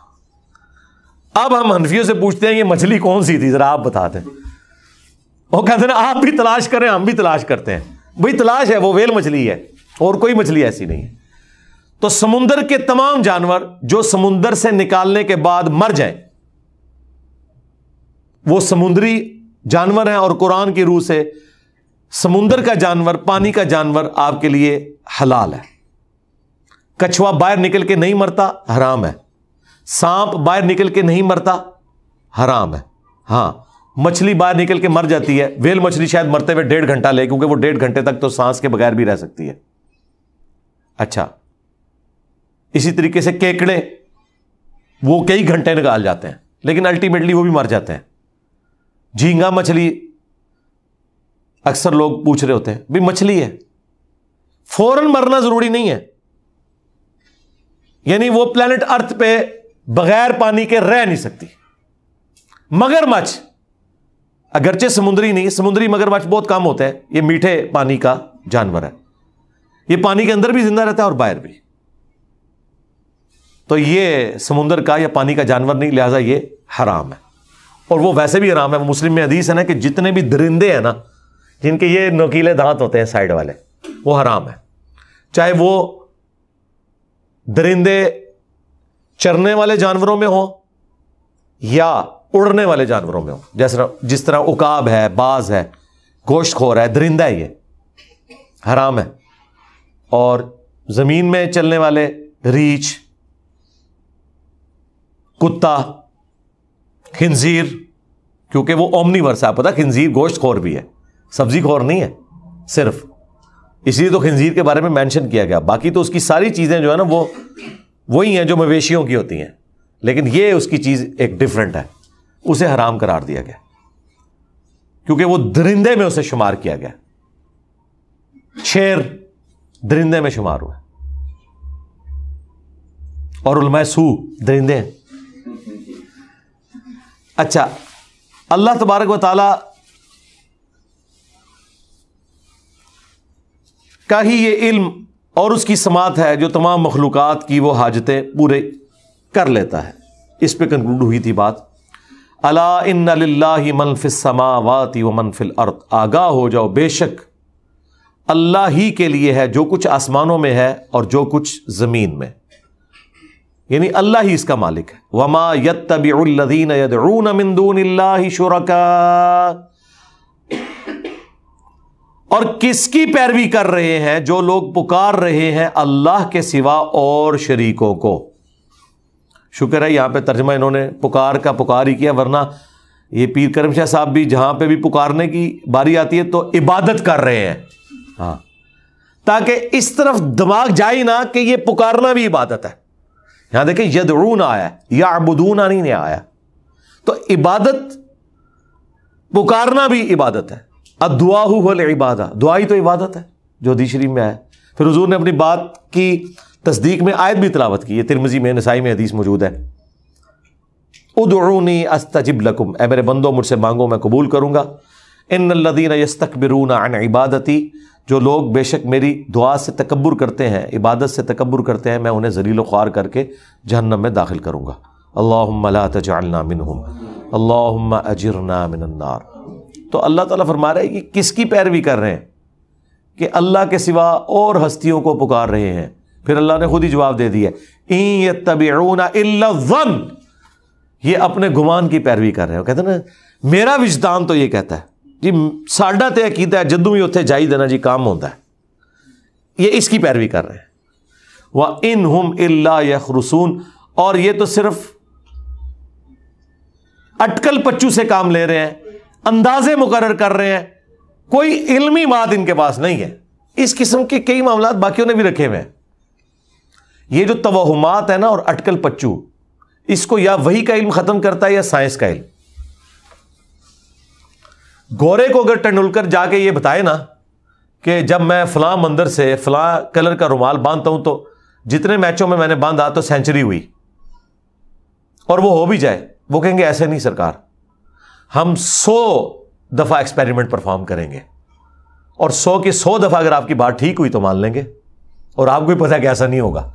اب ہم حنفیوں سے پوچھتے ہیں یہ مچھلی کون سی تھی، ذرا آپ بتا دیں. وہ کہتے ہیں آپ بھی تلاش کریں، ہم بھی تلاش کرتے ہیں. بھئی تلاش ہے، وہ ویل مچھلی ہے اور کوئی مچھلی ایسی نہیں ہے. تو سمندر کے تمام جانور جو سمندر سے نکالنے کے بعد مر جائیں وہ سمندری جانور ہیں، اور قرآن کی روح سے سمندر کا جانور، پانی کا جانور آپ کے لیے حلال ہے. کچھوا باہر نکل کے نہیں مرتا، حرام ہے. سانپ باہر نکل کے نہیں مرتا، حرام ہے. ہاں مچھلی باہر نکل کے مر جاتی ہے. ویل مچھلی شاید مرتے ہوئے 1.5 گھنٹہ لے، کیونکہ وہ 1.5 گھنٹے تک تو سانس کے بغیر بھی رہ سکتی ہے. اچھا، اسی طریقے سے کیکڑے وہ کئی گھنٹے نکال جاتے ہیں لیکن الٹیمیٹلی وہ بھی مر جاتے ہیں. جھینگا مچھلی اکثر لوگ پوچھ رہے ہوتے ہیں بھی مچھلی ہے، فوراً مرنا ضروری نہیں ہے. یعنی وہ پلانٹ ارتھ پہ بغیر پانی کے رہ نہیں سکتی. مگرمچھ اگرچہ سمندری نہیں، سمندری مگرمچھ بہت کم ہوتا ہے، یہ میٹھے پانی کا جانور ہے. یہ پانی کے اندر بھی زندہ رہتا ہے اور باہر بھی. تو یہ سمندر کا یا پانی کا جانور نہیں، لہذا یہ حرام ہے. اور وہ ویسے بھی حرام ہے. مسلم میں حدیث ہے نا کہ جتنے بھی درندے ہیں نا جن کے یہ نوکیلے دانت ہوتے ہیں سائڈ والے، وہ حرام ہے. چاہے وہ درندے چرنے والے جانوروں میں ہوں یا اڑنے والے جانوروں میں ہوں. جس طرح عقاب ہے، باز ہے، گوشت خور ہے، درندہ ہے، یہ حرام ہے. اور زمین میں چلنے والے ریچھ، کتا، خنزیر، کیونکہ وہ اومنیورس ہے. آپ پتا خنزیر گوشت خور بھی ہے، سبزی خور نہیں ہے صرف، اس لیے تو خنزیر کے بارے میں مینشن کیا گیا. باقی تو اس کی ساری چیزیں جو ہے نا وہ وہی ہیں جو مویشیوں کی ہوتی ہیں، لیکن یہ اس کی چیز ایک ڈفرنٹ ہے، اسے حرام قرار دیا گیا کیونکہ وہ درندے میں اسے شمار کیا گیا. شیر درندے میں شمار ہوا ہے، اور علماء سو درندے ہیں. اچھا، اللہ تبارک و تعالی کا ہی یہ علم اور اس کی سماعت ہے جو تمام مخلوقات کی وہ حاجتیں پورے کر لیتا ہے. اس پہ کنکلوڈ ہوئی تھی بات. الا ان للہ من فی السماوات ومن فی الارض، آگاہ ہو جاؤ بے شک اللہ ہی کے لیے ہے جو کچھ آسمانوں میں ہے اور جو کچھ زمین میں، یعنی اللہ ہی اس کا مالک ہے. وما یتبع الذین یدعون من دون اللہ شرکاء، اور کس کی پیروی کر رہے ہیں جو لوگ پکار رہے ہیں اللہ کے سوا اور شریکوں کو. شکر ہے یہاں پہ ترجمہ انہوں نے پکار کا پکار ہی کیا، ورنہ یہ پیر کرم شاہ صاحب بھی جہاں پہ بھی پکارنے کی باری آتی ہے تو عبادت کر رہے ہیں. ہاں، تاکہ اس طرف دماغ جائے نہ کہ یہ پکارنا بھی عبادت ہے. یہاں دیکھیں یدعون آیا ہے، یعبدون نہیں آیا. تو عبادت پکارنا بھی عبادت ہے. الدعاء هو العبادہ، دعا ہی تو عبادت ہے جو حدیث شریف میں آیا. پھر حضور نے اپنی بات کی تصدیق میں آیت بھی تلاوت کی، یہ ترمذی میں نسائی میں حدیث موجود ہے. ادعونی استجب لکم، اے میرے بندو مجھ سے مانگو میں قبول کروں گا. ان الذین یستکبرون عن عبادتی، جو لوگ بے شک میری دعا سے تکبر کرتے ہیں، عبادت سے تکبر کرتے ہیں، میں انہیں ذلیل و خوار کر کے جہنم میں داخل کروں گا. اللہم لا تجعلنا منہم اللہم اجرنا من النار. تو اللہ تعالیٰ فرما رہے ہیں کہ کس کی پیروی کر رہے ہیں؟ کہ اللہ کے سوا اور ہستیوں کو پکار رہے ہیں. پھر اللہ نے خود ہی جواب دے دیا، ان یتبعون الا الظن، یہ اپنے گمان کی پیروی کر رہے ہیں. کہتے ہیں نا میرا وجدان تو یہ کہتا ہے جی، ساڈا تے عقیدہ ہے جدوں ہی اتنے جائی دینا جی کام ہوتا ہے. یہ اس کی پیروی کر رہے ہیں. وَإِنْهُمْ إِلَّا يَخْرُصُونَ، اور یہ تو صرف اٹکل پچو سے کام لے رہے ہیں، اندازے مقرر کر رہے ہیں، کوئی علمی بات ان کے پاس نہیں ہے. اس قسم کے کئی معاملات باقیوں نے بھی رکھے ہوئے ہیں. یہ جو توہمات ہے نا اور اٹکل پچو، اس کو یا وحی کا علم ختم کرتا ہے یا سائنس کا علم. گورے کو اگر ٹنڈولکر جا کے یہ بتائے نا کہ جب میں فلاں مندر سے فلاں کلر کا رومال باندھتا ہوں تو جتنے میچوں میں نے باندھا تو سینچری ہوئی، اور وہ ہو بھی جائے، وہ کہیں گے ایسے نہیں سرکار، ہم 100 دفعہ ایکسپیریمنٹ پرفارم کریں گے، اور 100 کی 100 دفعہ اگر آپ کی بات ٹھیک ہوئی تو مان لیں گے. اور آپ کو بھی پتا کہ ایسا نہیں ہوگا.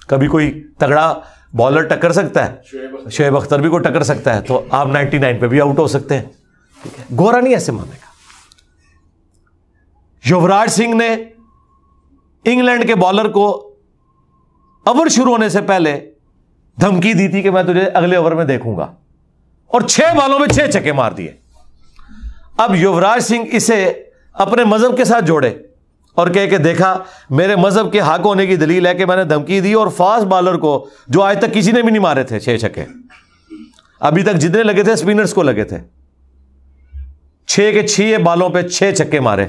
کبھی کوئی تگڑا بالر ٹکر سکتا ہے، شعیب اختر بھی کو ٹکر سکتا ہے، تو آپ 99 پہ بھی آؤٹ ہو سکتے ہیں. ٹھیک ہے، گورا نہیں ایسے مانے گا. یوراج سنگھ نے انگلینڈ کے بالر کو اوور شروع ہونے سے پہلے دھمکی دی تھی کہ میں تجھے اگلے اوور میں دیکھوں گا، اور 6 بالوں میں 6 چھکے مار دیے. اب یوراج سنگھ اسے اپنے مذہب کے ساتھ جوڑے اور کہے کہ دیکھا میرے مذہب کے حق ہونے کی دلیل ہے کہ میں نے دھمکی دی، اور فاسٹ بالر کو جو آج تک کسی نے بھی نہیں مارے تھے 6 چھکے، ابھی تک جتنے لگے تھے اسپنرز کو لگے تھے، 6 کے 6 بالوں پہ 6 چھکے مارے،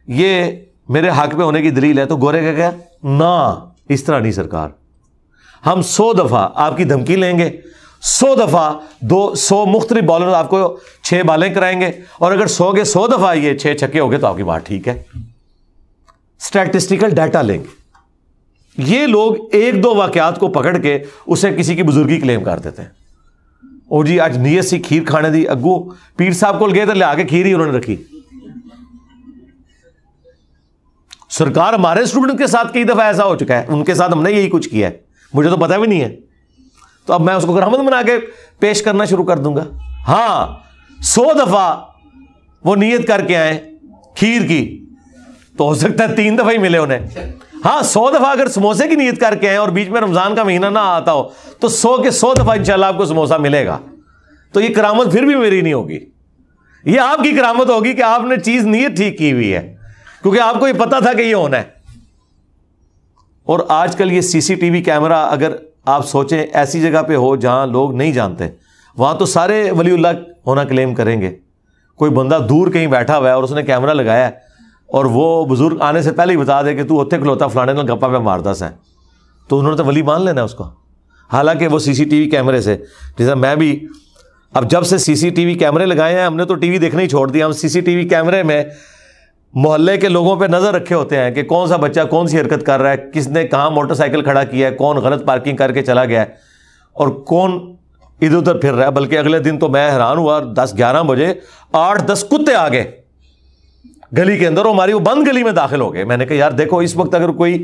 یہ میرے حق پہ ہونے کی دلیل ہے. تو گورے کا کیا نہ، اس طرح نہیں سرکار، ہم 100 دفعہ آپ کی دھمکی لیں گے، 100 دفعہ 100 مختلف بالر آپ کو 6 بالیں کرائیں گے، اور اگر 100 کے 100 دفعہ یہ 6 چھکے ہو گئے تو آپ کی بات ٹھیک ہے. اسٹیٹسٹیکل ڈیٹا لیں گے. یہ لوگ 1-2 واقعات کو پکڑ کے اسے کسی کی بزرگی کلیم کر دیتے ہیں. اور جی آج نیت سی کھیر کھانے دی، اگو پیر صاحب کو گئے تو لے آ کے کھیر ہی انہوں نے رکھی. سرکار ہمارے اسٹوڈنٹ کے ساتھ کئی دفعہ ایسا ہو چکا ہے، ان کے ساتھ ہم نے یہی کچھ کیا ہے، مجھے تو پتا بھی نہیں ہے، تو اب میں اس کو رحمت بنا کے پیش کرنا شروع کر دوں گا. ہاں 100 دفعہ وہ نیت کر کے آئے کھیر کی تو ہو سکتا ہے 3 دفعہ ہی ملے انہیں. ہاں 100 دفعہ اگر سموسے کی نیت کر کے آئے اور بیچ میں رمضان کا مہینہ نہ آتا ہو تو 100 کے 100 دفعہ انشاءاللہ آپ کو سموسا ملے گا. تو یہ کرامت پھر بھی میری نہیں ہوگی، یہ آپ کی کرامت ہوگی کہ آپ نے چیز نیت ٹھیک کی ہوئی ہے، کیونکہ آپ کو یہ پتا تھا کہ یہ ہونا ہے. اور آج کل یہ CCTV کیمرہ اگر آپ سوچیں ایسی جگہ پہ ہو جہاں لوگ نہیں جانتے، وہاں تو سارے ولی اللہ ہونا کلیم کریں گے. کوئی بندہ دور کہیں بیٹھا ہوا ہے اور اس نے کیمرہ لگایا ہے اور وہ بزرگ آنے سے پہلے ہی بتا دے کہ تو اتنے کھلوتا فلانے نال گپا پہ مارتا سا، تو انہوں نے تو ولی مان لینا ہے اس کو. حالانکہ وہ CCTV کیمرے سے، جیسے میں بھی اب جب سے CCTV کیمرے لگائے ہیں ہم نے تو ٹی وی دیکھنا ہی چھوڑ دیا. ہم CCTV کیمرے میں محلے کے لوگوں پہ نظر رکھے ہوتے ہیں کہ کون سا بچہ کون سی حرکت کر رہا ہے، کس نے کہاں موٹر سائیکل کھڑا کیا ہے، کون غلط پارکنگ کر کے چلا گیا ہے، اور کون ادھر ادھر پھر رہا ہے. بلکہ اگلے دن تو میں حیران ہوا، 10-11 بجے 8-10 کتے آ گئے گلی کے اندر، ہماری وہ بند گلی میں داخل ہو گئے. میں نے کہا یار دیکھو اس وقت اگر کوئی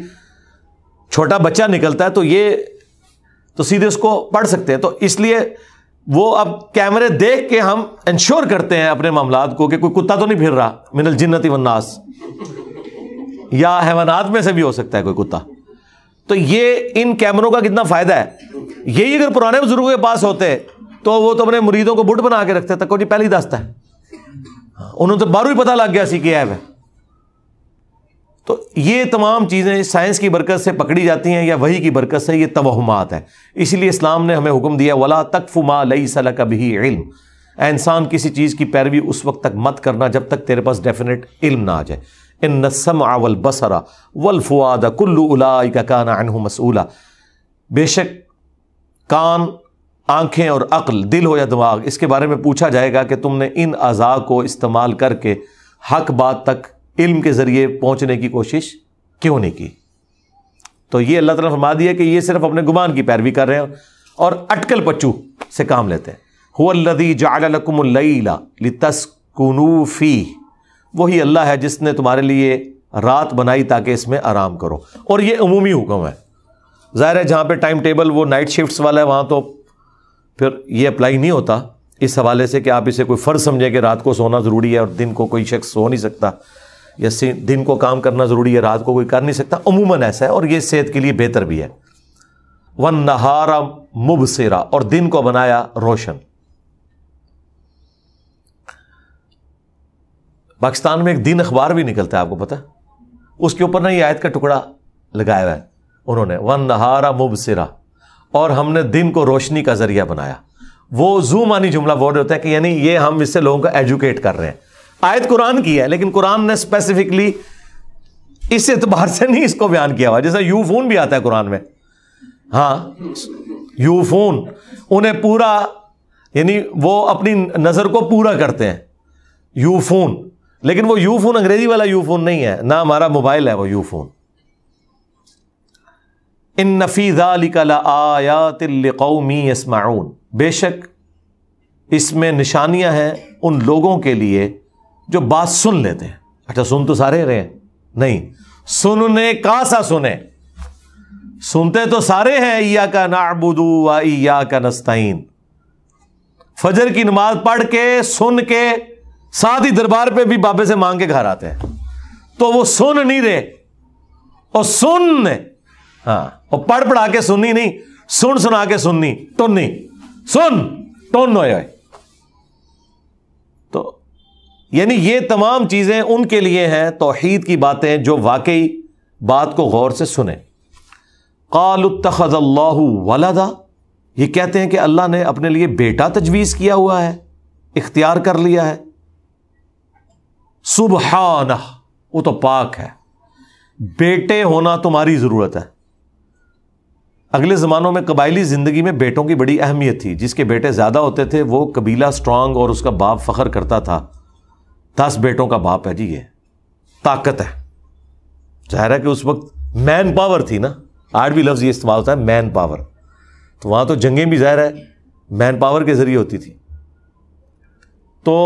چھوٹا بچہ نکلتا ہے تو یہ تو سیدھے اس کو پڑھ سکتے ہیں. تو اس لیے وہ اب کیمرے دیکھ کے ہم انشور کرتے ہیں اپنے معاملات کو کہ کوئی کتا تو نہیں پھر رہا، من الجنت والناس، یا حیوانات میں سے بھی ہو سکتا ہے کوئی کتا. تو یہ ان کیمروں کا کتنا فائدہ ہے. یہی اگر پرانے بزرگوں کے پاس ہوتے تو وہ تو اپنے مریدوں کو بٹ بنا کے رکھتے تک جی پہلے ہی دستا ہے، انہوں تو باہروں ہی پتہ لگ گیا سی کہ ہے. تو یہ تمام چیزیں سائنس کی برکت سے پکڑی جاتی ہیں یا وحی کی برکت سے، یہ توہمات ہے۔ اسی لیے اسلام نے ہمیں حکم دیا وَلَا تَقْفُ مَا لَيْسَ لَكَ بِهِ عِلْم، اے انسان کسی چیز کی پیروی اس وقت تک مت کرنا جب تک تیرے پاس ڈیفینیٹ علم نہ آ جائے۔ إِنَّ السَّمْعَ وَالْبَصَرَ وَالْفُؤَادَ كُلُّ أُولَٰئِكَ كَانَ عَنْهُ مَسْئُولًا، بے شک کان، آنکھیں اور عقل، دل ہو یا دماغ، اس کے بارے میں پوچھا جائے گا کہ تم نے ان اعضاء کو استعمال کر کے حق بات تک علم کے ذریعے پہنچنے کی کوشش کیوں نہیں کی۔ تو یہ اللہ تعالیٰ نے فرما دیا کہ یہ صرف اپنے گمان کی پیروی کر رہے ہیں اور اٹکل پچو سے کام لیتے ہیں۔ هُوَ الَّذِي جَعَلَ لَكُمُ اللَّيْلَ لِتَسْكُنُوا فِيهِ، وہی اللہ ہے جس نے تمہارے لیے رات بنائی تاکہ اس میں آرام کرو، اور یہ عمومی حکم ہے۔ ظاہر ہے جہاں پہ ٹائم ٹیبل وہ نائٹ شفٹس والا ہے وہاں تو پھر یہ اپلائی نہیں ہوتا اس حوالے سے کہ آپ اسے کوئی فرض سمجھیں کہ رات کو سونا ضروری ہے اور دن کو کوئی شخص سو نہیں سکتا، یا دن کو کام کرنا ضروری ہے رات کو کوئی کر نہیں سکتا۔ عموماً ایسا ہے اور یہ صحت کے لیے بہتر بھی ہے۔ وَالنَّهَارَ مُبْصِرًا، اور دن کو بنایا روشن۔ پاکستان میں ایک دن اخبار بھی نکلتا ہے، آپ کو پتہ ہے؟ اس کے اوپر نا یہ آیت کا ٹکڑا لگایا ہوا ہے انہوں نے، وَالنَّهَارَ مُبْصِرًا، اور ہم نے دن کو روشنی کا ذریعہ بنایا۔ وہ زو مانی جملہ بول رہے ہوتا ہے کہ یعنی یہ ہم اس سے لوگوں کو ایجوکیٹ کر رہے ہیں۔ آیت قرآن کی ہے لیکن قرآن نے اسپیسیفکلی اس اعتبار سے نہیں اس کو بیان کیا ہوا، جیسا یوفون بھی آتا ہے قرآن میں۔ ہاں یوفون، انہیں پورا، یعنی وہ اپنی نظر کو پورا کرتے ہیں، یوفون، لیکن وہ یوفون انگریزی والا یوفون نہیں ہے، نہ ہمارا موبائل ہے وہ یوفون۔ ان فی ذلک لآیات لقوم یسمعون، بے شک اس میں نشانیاں ہیں ان لوگوں کے لیے جو بات سن لیتے ہیں۔ اچھا سن تو سارے رہے ہیں؟ نہیں، سننے کا سا سنیں، سنتے تو سارے ہیں۔ ایاک نعبد و ایاک نستعین، فجر کی نماز پڑھ کے سن کے ساتھ ہی دربار پہ بھی بابے سے مانگ کے گھر آتے ہیں، تو وہ سن نہیں رہے، اور سن، ہاں، اور پڑھ پڑھا کے سننی نہیں، سن سنا کے سننی، ٹننی، سن ٹن ہوئے۔ تو یعنی یہ تمام چیزیں ان کے لیے ہیں توحید کی باتیں جو واقعی بات کو غور سے سنیں۔ قالوا اتخذ اللہ ولدا، یہ کہتے ہیں کہ اللہ نے اپنے لیے بیٹا تجویز کیا ہوا ہے، اختیار کر لیا ہے۔ سبحانہ، وہ تو پاک ہے، بیٹے ہونا تمہاری ضرورت ہے۔ اگلے زمانوں میں قبائلی زندگی میں بیٹوں کی بڑی اہمیت تھی، جس کے بیٹے زیادہ ہوتے تھے وہ قبیلہ سٹرونگ اور اس کا باپ فخر کرتا تھا، 10 بیٹوں کا باپ ہے جی، یہ طاقت ہے۔ ظاہر ہے کہ اس وقت مین پاور تھی نا، آج بھی لفظ یہ استعمال ہوتا ہے مین پاور، تو وہاں تو جنگیں بھی ظاہر ہے مین پاور کے ذریعے ہوتی تھی۔ تو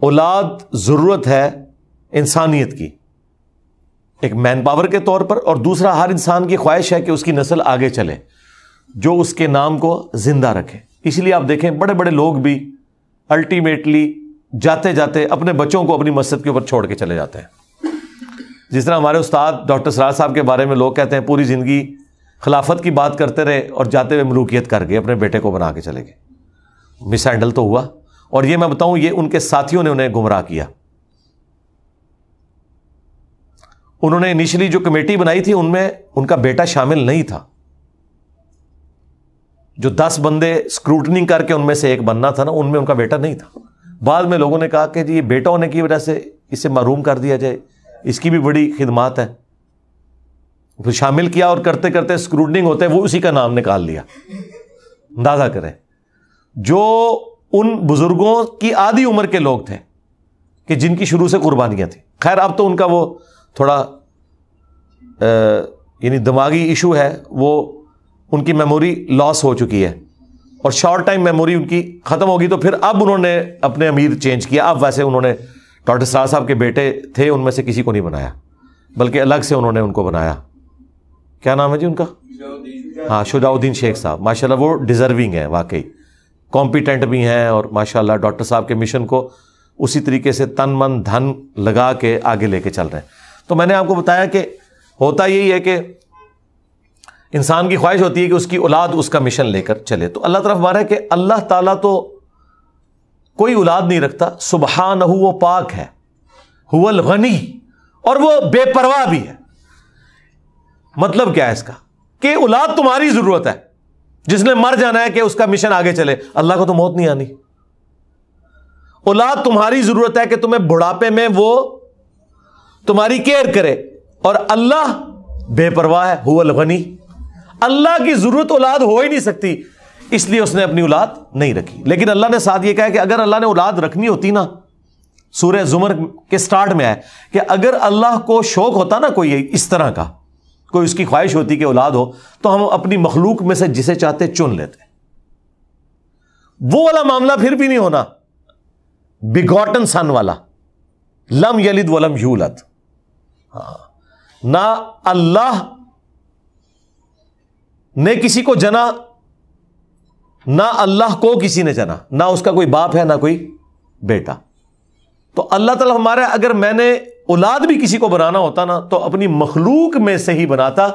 اولاد ضرورت ہے انسانیت کی، ایک مین پاور کے طور پر، اور دوسرا ہر انسان کی خواہش ہے کہ اس کی نسل آگے چلے جو اس کے نام کو زندہ رکھے۔ اس لیے آپ دیکھیں بڑے بڑے لوگ بھی الٹیمیٹلی جاتے جاتے اپنے بچوں کو اپنی مسجد کے اوپر چھوڑ کے چلے جاتے ہیں۔ جس طرح ہمارے استاد ڈاکٹر سراج صاحب کے بارے میں لوگ کہتے ہیں پوری زندگی خلافت کی بات کرتے رہے اور جاتے ہوئے ملوکیت کر گئے، اپنے بیٹے کو بنا کے چلے گئے۔ مس ہینڈل تو ہوا، اور یہ میں بتاؤں یہ ان کے ساتھیوں نے انہیں گمراہ کیا۔ انہوں نے انیشلی جو کمیٹی بنائی تھی ان میں ان کا بیٹا شامل نہیں تھا، جو 10 بندے اسکروٹنی کر کے ان میں سے ایک بننا تھا نا، ان میں ان کا بیٹا نہیں تھا۔ بعد میں لوگوں نے کہا کہ جی یہ بیٹا ہونے کی وجہ سے اسے محروم کر دیا جائے، اس کی بھی بڑی خدمات ہے، پھر شامل کیا، اور کرتے کرتے اسکروٹنگ ہوتے وہ اسی کا نام نکال لیا۔ اندازہ کریں، جو ان بزرگوں کی آدھی عمر کے لوگ تھے کہ جن کی شروع سے قربانیاں تھیں۔ خیر اب تو ان کا وہ تھوڑا یعنی دماغی ایشو ہے، وہ ان کی میموری لاس ہو چکی ہے، اور شارٹ ٹائم میموری ان کی ختم ہوگی، تو پھر اب انہوں نے اپنے امیر چینج کیا۔ اب ویسے انہوں نے ڈاکٹر سراج صاحب کے بیٹے تھے، ان میں سے کسی کو نہیں بنایا، بلکہ الگ سے انہوں نے ان کو بنایا۔ کیا نام ہے جی ان کا؟ ہاں، شجاع الدین شیخ صاحب، ماشاءاللہ وہ ڈیزرونگ ہیں، واقعی کمپیٹنٹ بھی ہیں، اور ماشاءاللہ ڈاکٹر صاحب کے مشن کو اسی طریقے سے تن من دھن لگا کے آگے لے کے چل رہے ہیں۔ تو میں نے آپ کو بتایا کہ ہوتا یہی ہے کہ انسان کی خواہش ہوتی ہے کہ اس کی اولاد اس کا مشن لے کر چلے۔ تو اللہ طرف ہمارا ہے کہ اللہ تعالیٰ تو کوئی اولاد نہیں رکھتا، سبحانہ، وہ پاک ہے، هو الغنی، اور وہ بے پرواہ بھی ہے. مطلب کیا ہے اس کا؟ کہ اولاد تمہاری ضرورت ہے، جس نے مر جانا ہے کہ اس کا مشن آگے چلے. اللہ کو تو موت نہیں آنی. اولاد تمہاری ضرورت ہے کہ تمہیں بڑھاپے میں وہ تمہاری کیئر کرے، اور اللہ بے پرواہ ہے. هو الغنی. اللہ کی ضرورت اولاد ہو ہی نہیں سکتی، اس لیے اس نے اپنی اولاد نہیں رکھی. لیکن اللہ نے ساتھ یہ کہا کہ اگر اللہ نے اولاد رکھنی ہوتی نا، سورہ زمر کے سٹارٹ میں ہے کہ اگر اللہ کو شوق ہوتا نا کوئی اس طرح کا، کوئی اس کی خواہش ہوتی کہ اولاد ہو، تو ہم اپنی مخلوق میں سے جسے چاہتے چن لیتے. وہ والا معاملہ پھر بھی نہیں ہونا بگوٹن سن والا، لم یلد ولم یولد. نہ اللہ نے کسی کو جنا، نہ اللہ کو کسی نے جنا، نہ اس کا کوئی باپ ہے نہ کوئی بیٹا. تو اللہ تعالیٰ ہمارا، اگر میں نے اولاد بھی کسی کو بنانا ہوتا نا تو اپنی مخلوق میں سے ہی بناتا،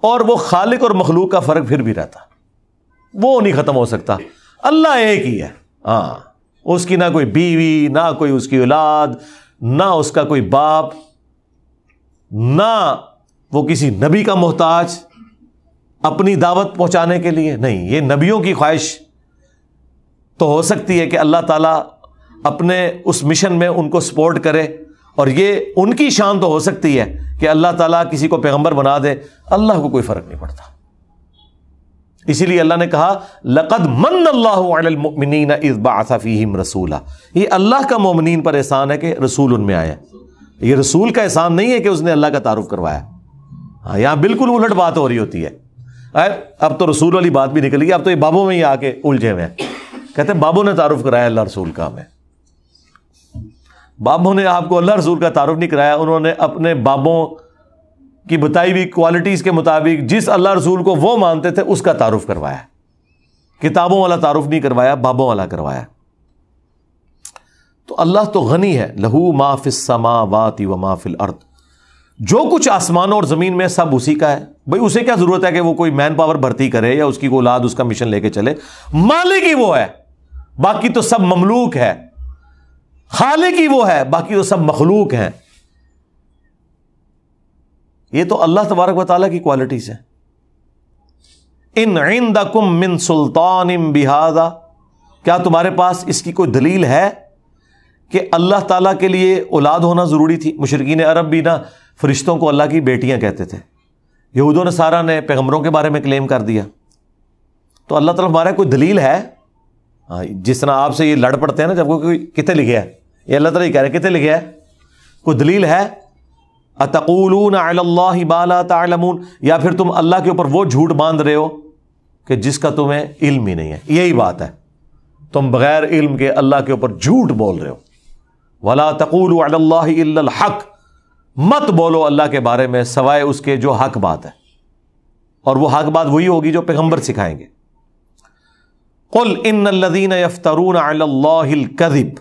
اور وہ خالق اور مخلوق کا فرق پھر بھی رہتا، وہ نہیں ختم ہو سکتا. اللہ ایک ہی ہے. ہاں، اس کی نہ کوئی بیوی، نہ کوئی اس کی اولاد، نہ اس کا کوئی باپ، نہ وہ کسی نبی کا محتاج اپنی دعوت پہنچانے کے لیے. نہیں، یہ نبیوں کی خواہش تو ہو سکتی ہے کہ اللہ تعالیٰ اپنے اس مشن میں ان کو سپورٹ کرے، اور یہ ان کی شان تو ہو سکتی ہے کہ اللہ تعالیٰ کسی کو پیغمبر بنا دے. اللہ کو کوئی فرق نہیں پڑتا. اسی لیے اللہ نے کہا لقد من اللہ علی المؤمنین اذ بعث فیہم رسولا. یہ اللہ کا مومنین پر احسان ہے کہ رسول ان میں آیا. یہ رسول کا احسان نہیں ہے کہ اس نے اللہ کا تعارف کروایا. ہاں، یہاں بالکل الٹ بات ہو رہی ہوتی ہے. اب تو رسول والی بات بھی نکل گئی، اب تو یہ بابوں میں ہی آ کے الجھے ہوئے ہیں. کہتے ہیں بابوں نے تعارف کرایا اللہ رسول کا. ہمیں بابوں نے آپ کو اللہ رسول کا تعارف نہیں کرایا، انہوں نے اپنے بابوں کی بتائی ہوئی کوالٹیز کے مطابق جس اللہ رسول کو وہ مانتے تھے اس کا تعارف کروایا. کتابوں والا تعارف نہیں کروایا، بابوں والا کروایا. تو اللہ تو غنی ہے. لہو ما فی السماوات و ما فی الارض. جو کچھ آسمانوں اور زمین میں سب اسی کا ہے. بھئی اسے کیا ضرورت ہے کہ وہ کوئی مین پاور بھرتی کرے یا اس کی کوئی اولاد اس کا مشن لے کے چلے. مالک ہی وہ ہے، باقی تو سب مملوک ہے. خالق ہی وہ ہے، باقی تو سب مخلوق ہیں. یہ تو اللہ تبارک و تعالیٰ کی کوالٹیز ہیں. ان عندکم من سلطان بہذا. کیا تمہارے پاس اس کی کوئی دلیل ہے کہ اللہ تعالیٰ کے لیے اولاد ہونا ضروری تھی؟ مشرکین عرب بھی نا فرشتوں کو اللہ کی بیٹیاں کہتے تھے. یہود و نصارہ نے پیغمبروں کے بارے میں کلیم کر دیا. تو اللہ تعالیٰ ہمارا کوئی دلیل ہے؟ جس طرح آپ سے یہ لڑ پڑتے ہیں نا جب کوئی کتنے لکھے ہے، یہ اللہ تعالیٰ یہ کہہ رہے کتنے لکھے ہے؟ کوئی دلیل ہے؟ اتقولون علی اللہ ما لا تعلمون. یا پھر تم اللہ کے اوپر وہ جھوٹ باندھ رہے ہو کہ جس کا تمہیں علم ہی نہیں ہے. یہی بات ہے، تم بغیر علم کے اللہ کے اوپر جھوٹ بول رہے ہو. ولا تقولوا علی اللہ الا الحق. مت بولو اللہ کے بارے میں سوائے اس کے جو حق بات ہے، اور وہ حق بات وہی ہوگی جو پیغمبر سکھائیں گے. قل ان الذین یفترون علی اللہ الکذب.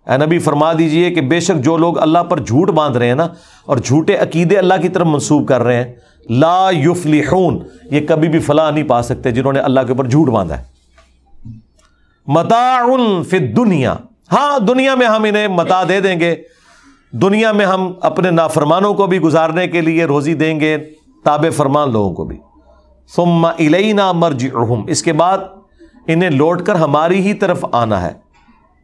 اے نبی فرما دیجئے کہ بے شک جو لوگ اللہ پر جھوٹ باندھ رہے ہیں نا، اور جھوٹے عقیدے اللہ کی طرف منسوب کر رہے ہیں، لا یفلحون، یہ کبھی بھی فلاح نہیں پا سکتے جنہوں نے اللہ کے اوپر جھوٹ باندھا ہے. متاع فی الدنیا. ہاں، دنیا میں ہم انہیں متاع دے دیں گے، دنیا میں ہم اپنے نافرمانوں کو بھی گزارنے کے لیے روزی دیں گے، تابع فرمان لوگوں کو بھی. ثم الینا مرجعہم. اس کے بعد انہیں لوٹ کر ہماری ہی طرف آنا ہے.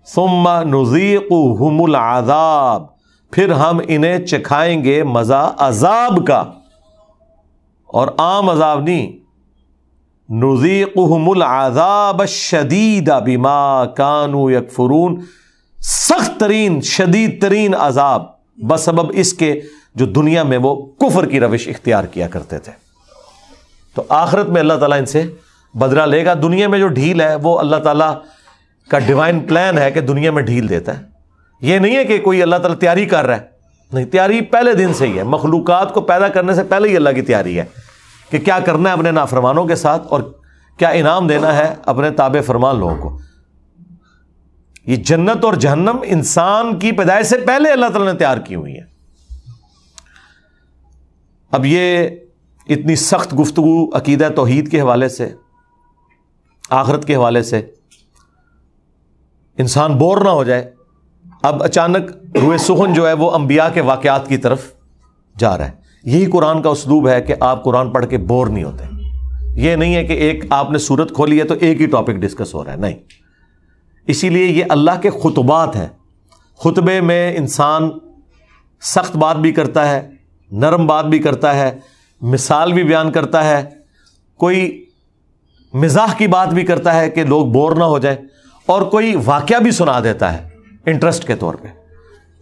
ثم نذیقہم العذاب. پھر ہم انہیں چکھائیں گے مزہ عذاب کا، اور عام عذاب نہیں. نذیقہم العذاب الشدید بما کانوا یکفرون. سخت ترین، شدید ترین عذاب بسبب اس کے جو دنیا میں وہ کفر کی روش اختیار کیا کرتے تھے. تو آخرت میں اللہ تعالیٰ ان سے بدلہ لے گا. دنیا میں جو ڈھیل ہے وہ اللہ تعالیٰ کا ڈیوائن پلان ہے کہ دنیا میں ڈھیل دیتا ہے. یہ نہیں ہے کہ کوئی اللہ تعالیٰ تیاری کر رہا ہے، نہیں، تیاری پہلے دن سے ہی ہے. مخلوقات کو پیدا کرنے سے پہلے ہی اللہ کی تیاری ہے کہ کیا کرنا ہے اپنے نافرمانوں کے ساتھ، اور کیا انعام دینا ہے اپنے تابع فرمان لوگوں کو. یہ جنت اور جہنم انسان کی پیدائش سے پہلے اللہ تعالیٰ نے تیار کی ہوئی ہے. اب یہ اتنی سخت گفتگو عقیدہ توحید کے حوالے سے، آخرت کے حوالے سے، انسان بور نہ ہو جائے. اب اچانک روئے سخن جو ہے وہ انبیاء کے واقعات کی طرف جا رہا ہے. یہی قرآن کا اسلوب ہے کہ آپ قرآن پڑھ کے بور نہیں ہوتے. یہ نہیں ہے کہ ایک آپ نے سورت کھولی ہے تو ایک ہی ٹاپک ڈسکس ہو رہا ہے, نہیں. اسی لیے یہ اللہ کے خطبات ہیں. خطبے میں انسان سخت بات بھی کرتا ہے, نرم بات بھی کرتا ہے, مثال بھی بیان کرتا ہے, کوئی مزاح کی بات بھی کرتا ہے کہ لوگ بور نہ ہو جائیں, اور کوئی واقعہ بھی سنا دیتا ہے انٹرسٹ کے طور پہ.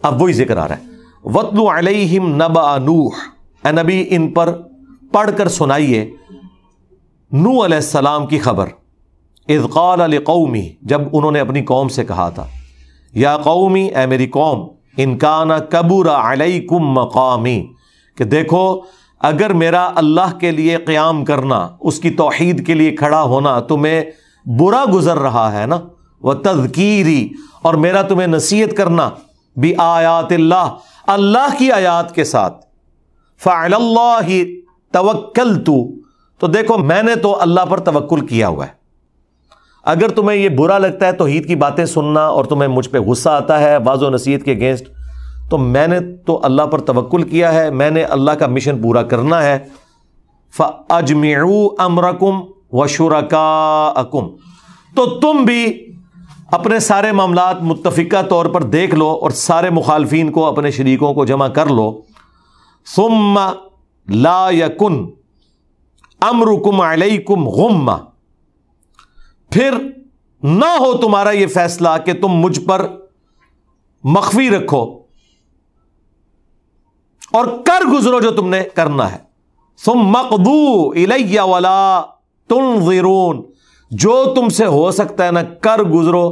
اب وہی ذکر آ رہا ہے, وَاتْلُ عَلَيْهِمْ نَبَأَ نُوحٍ, اے نبی ان پر پڑھ کر سنائیے نوح علیہ السلام کی خبر. اذ قال لقومہ, جب انہوں نے اپنی قوم سے کہا تھا, یا قومی, اے میری قوم, ان کان کبر علیکم مقامی, کہ دیکھو اگر میرا اللہ کے لیے قیام کرنا, اس کی توحید کے لیے کھڑا ہونا تمہیں برا گزر رہا ہے نا, وتذکیری, اور میرا تمہیں نصیحت کرنا, بآیات اللہ, اللہ کی آیات کے ساتھ, فعلی اللہ توکلت, تو دیکھو میں نے تو اللہ پر توکل کیا ہوا ہے. اگر تمہیں یہ برا لگتا ہے توحید کی باتیں سننا, اور تمہیں مجھ پہ غصہ آتا ہے واضح و نصیحت کے اگینسٹ, تو میں نے تو اللہ پر توکل کیا ہے, میں نے اللہ کا مشن پورا کرنا ہے. فَأَجْمِعُوا أَمْرَكُمْ وَشُرَكَاءَكُمْ, تو تم بھی اپنے سارے معاملات متفقہ طور پر دیکھ لو, اور سارے مخالفین کو, اپنے شریکوں کو جمع کر لو. ثُمَّ لَا يَكُنْ أَمْرُكُمْ عَلَيْكُمْ غُمَّةً, پھر نہ ہو تمہارا یہ فیصلہ کہ تم مجھ پر مخفی رکھو اور کر گزرو جو تم نے کرنا ہے. ثم اقضوا الی ولا تنظرون, جو تم سے ہو سکتا ہے نا کر گزرو,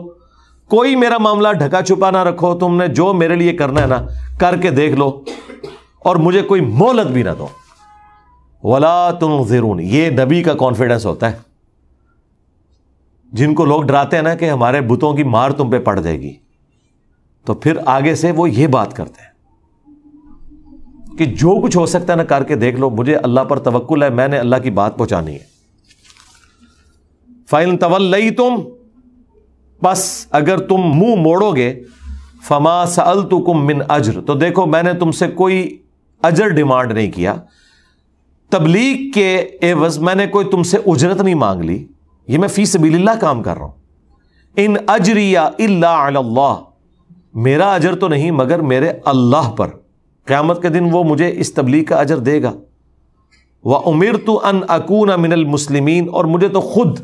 کوئی میرا معاملہ ڈھکا چھپا نہ رکھو, تم نے جو میرے لیے کرنا ہے نا کر کے دیکھ لو, اور مجھے کوئی مہلت بھی نہ دو. ولا تنظرون, یہ نبی کا کانفیڈنس ہوتا ہے. جن کو لوگ ڈراتے ہیں نا کہ ہمارے بتوں کی مار تم پہ پڑ جائے گی, تو پھر آگے سے وہ یہ بات کرتے ہیں کہ جو کچھ ہو سکتا ہے نا کر کے دیکھ لو, مجھے اللہ پر توکل ہے, میں نے اللہ کی بات پہنچانی ہے. فَإِن تَوَلَّيْتُمْ, بس اگر تم منہ موڑو گے, فَمَا سَأَلْتُكُم مِّنْ أَجْرٍ, تو دیکھو میں نے تم سے کوئی اجر ڈیمانڈ نہیں کیا, تبلیغ کے عوض میں نے کوئی تم سے اجرت نہیں مانگ لی, یہ میں فی سبیل اللہ کام کر رہا ہوں. ان اجریہ الا علی اللہ, میرا اجر تو نہیں مگر میرے اللہ پر, قیامت کے دن وہ مجھے اس تبلیغ کا اجر دے گا. وَأُمِرْتُ أَنْ أَكُونَ مِنَ الْمُسْلِمِينَ, اور مجھے تو خود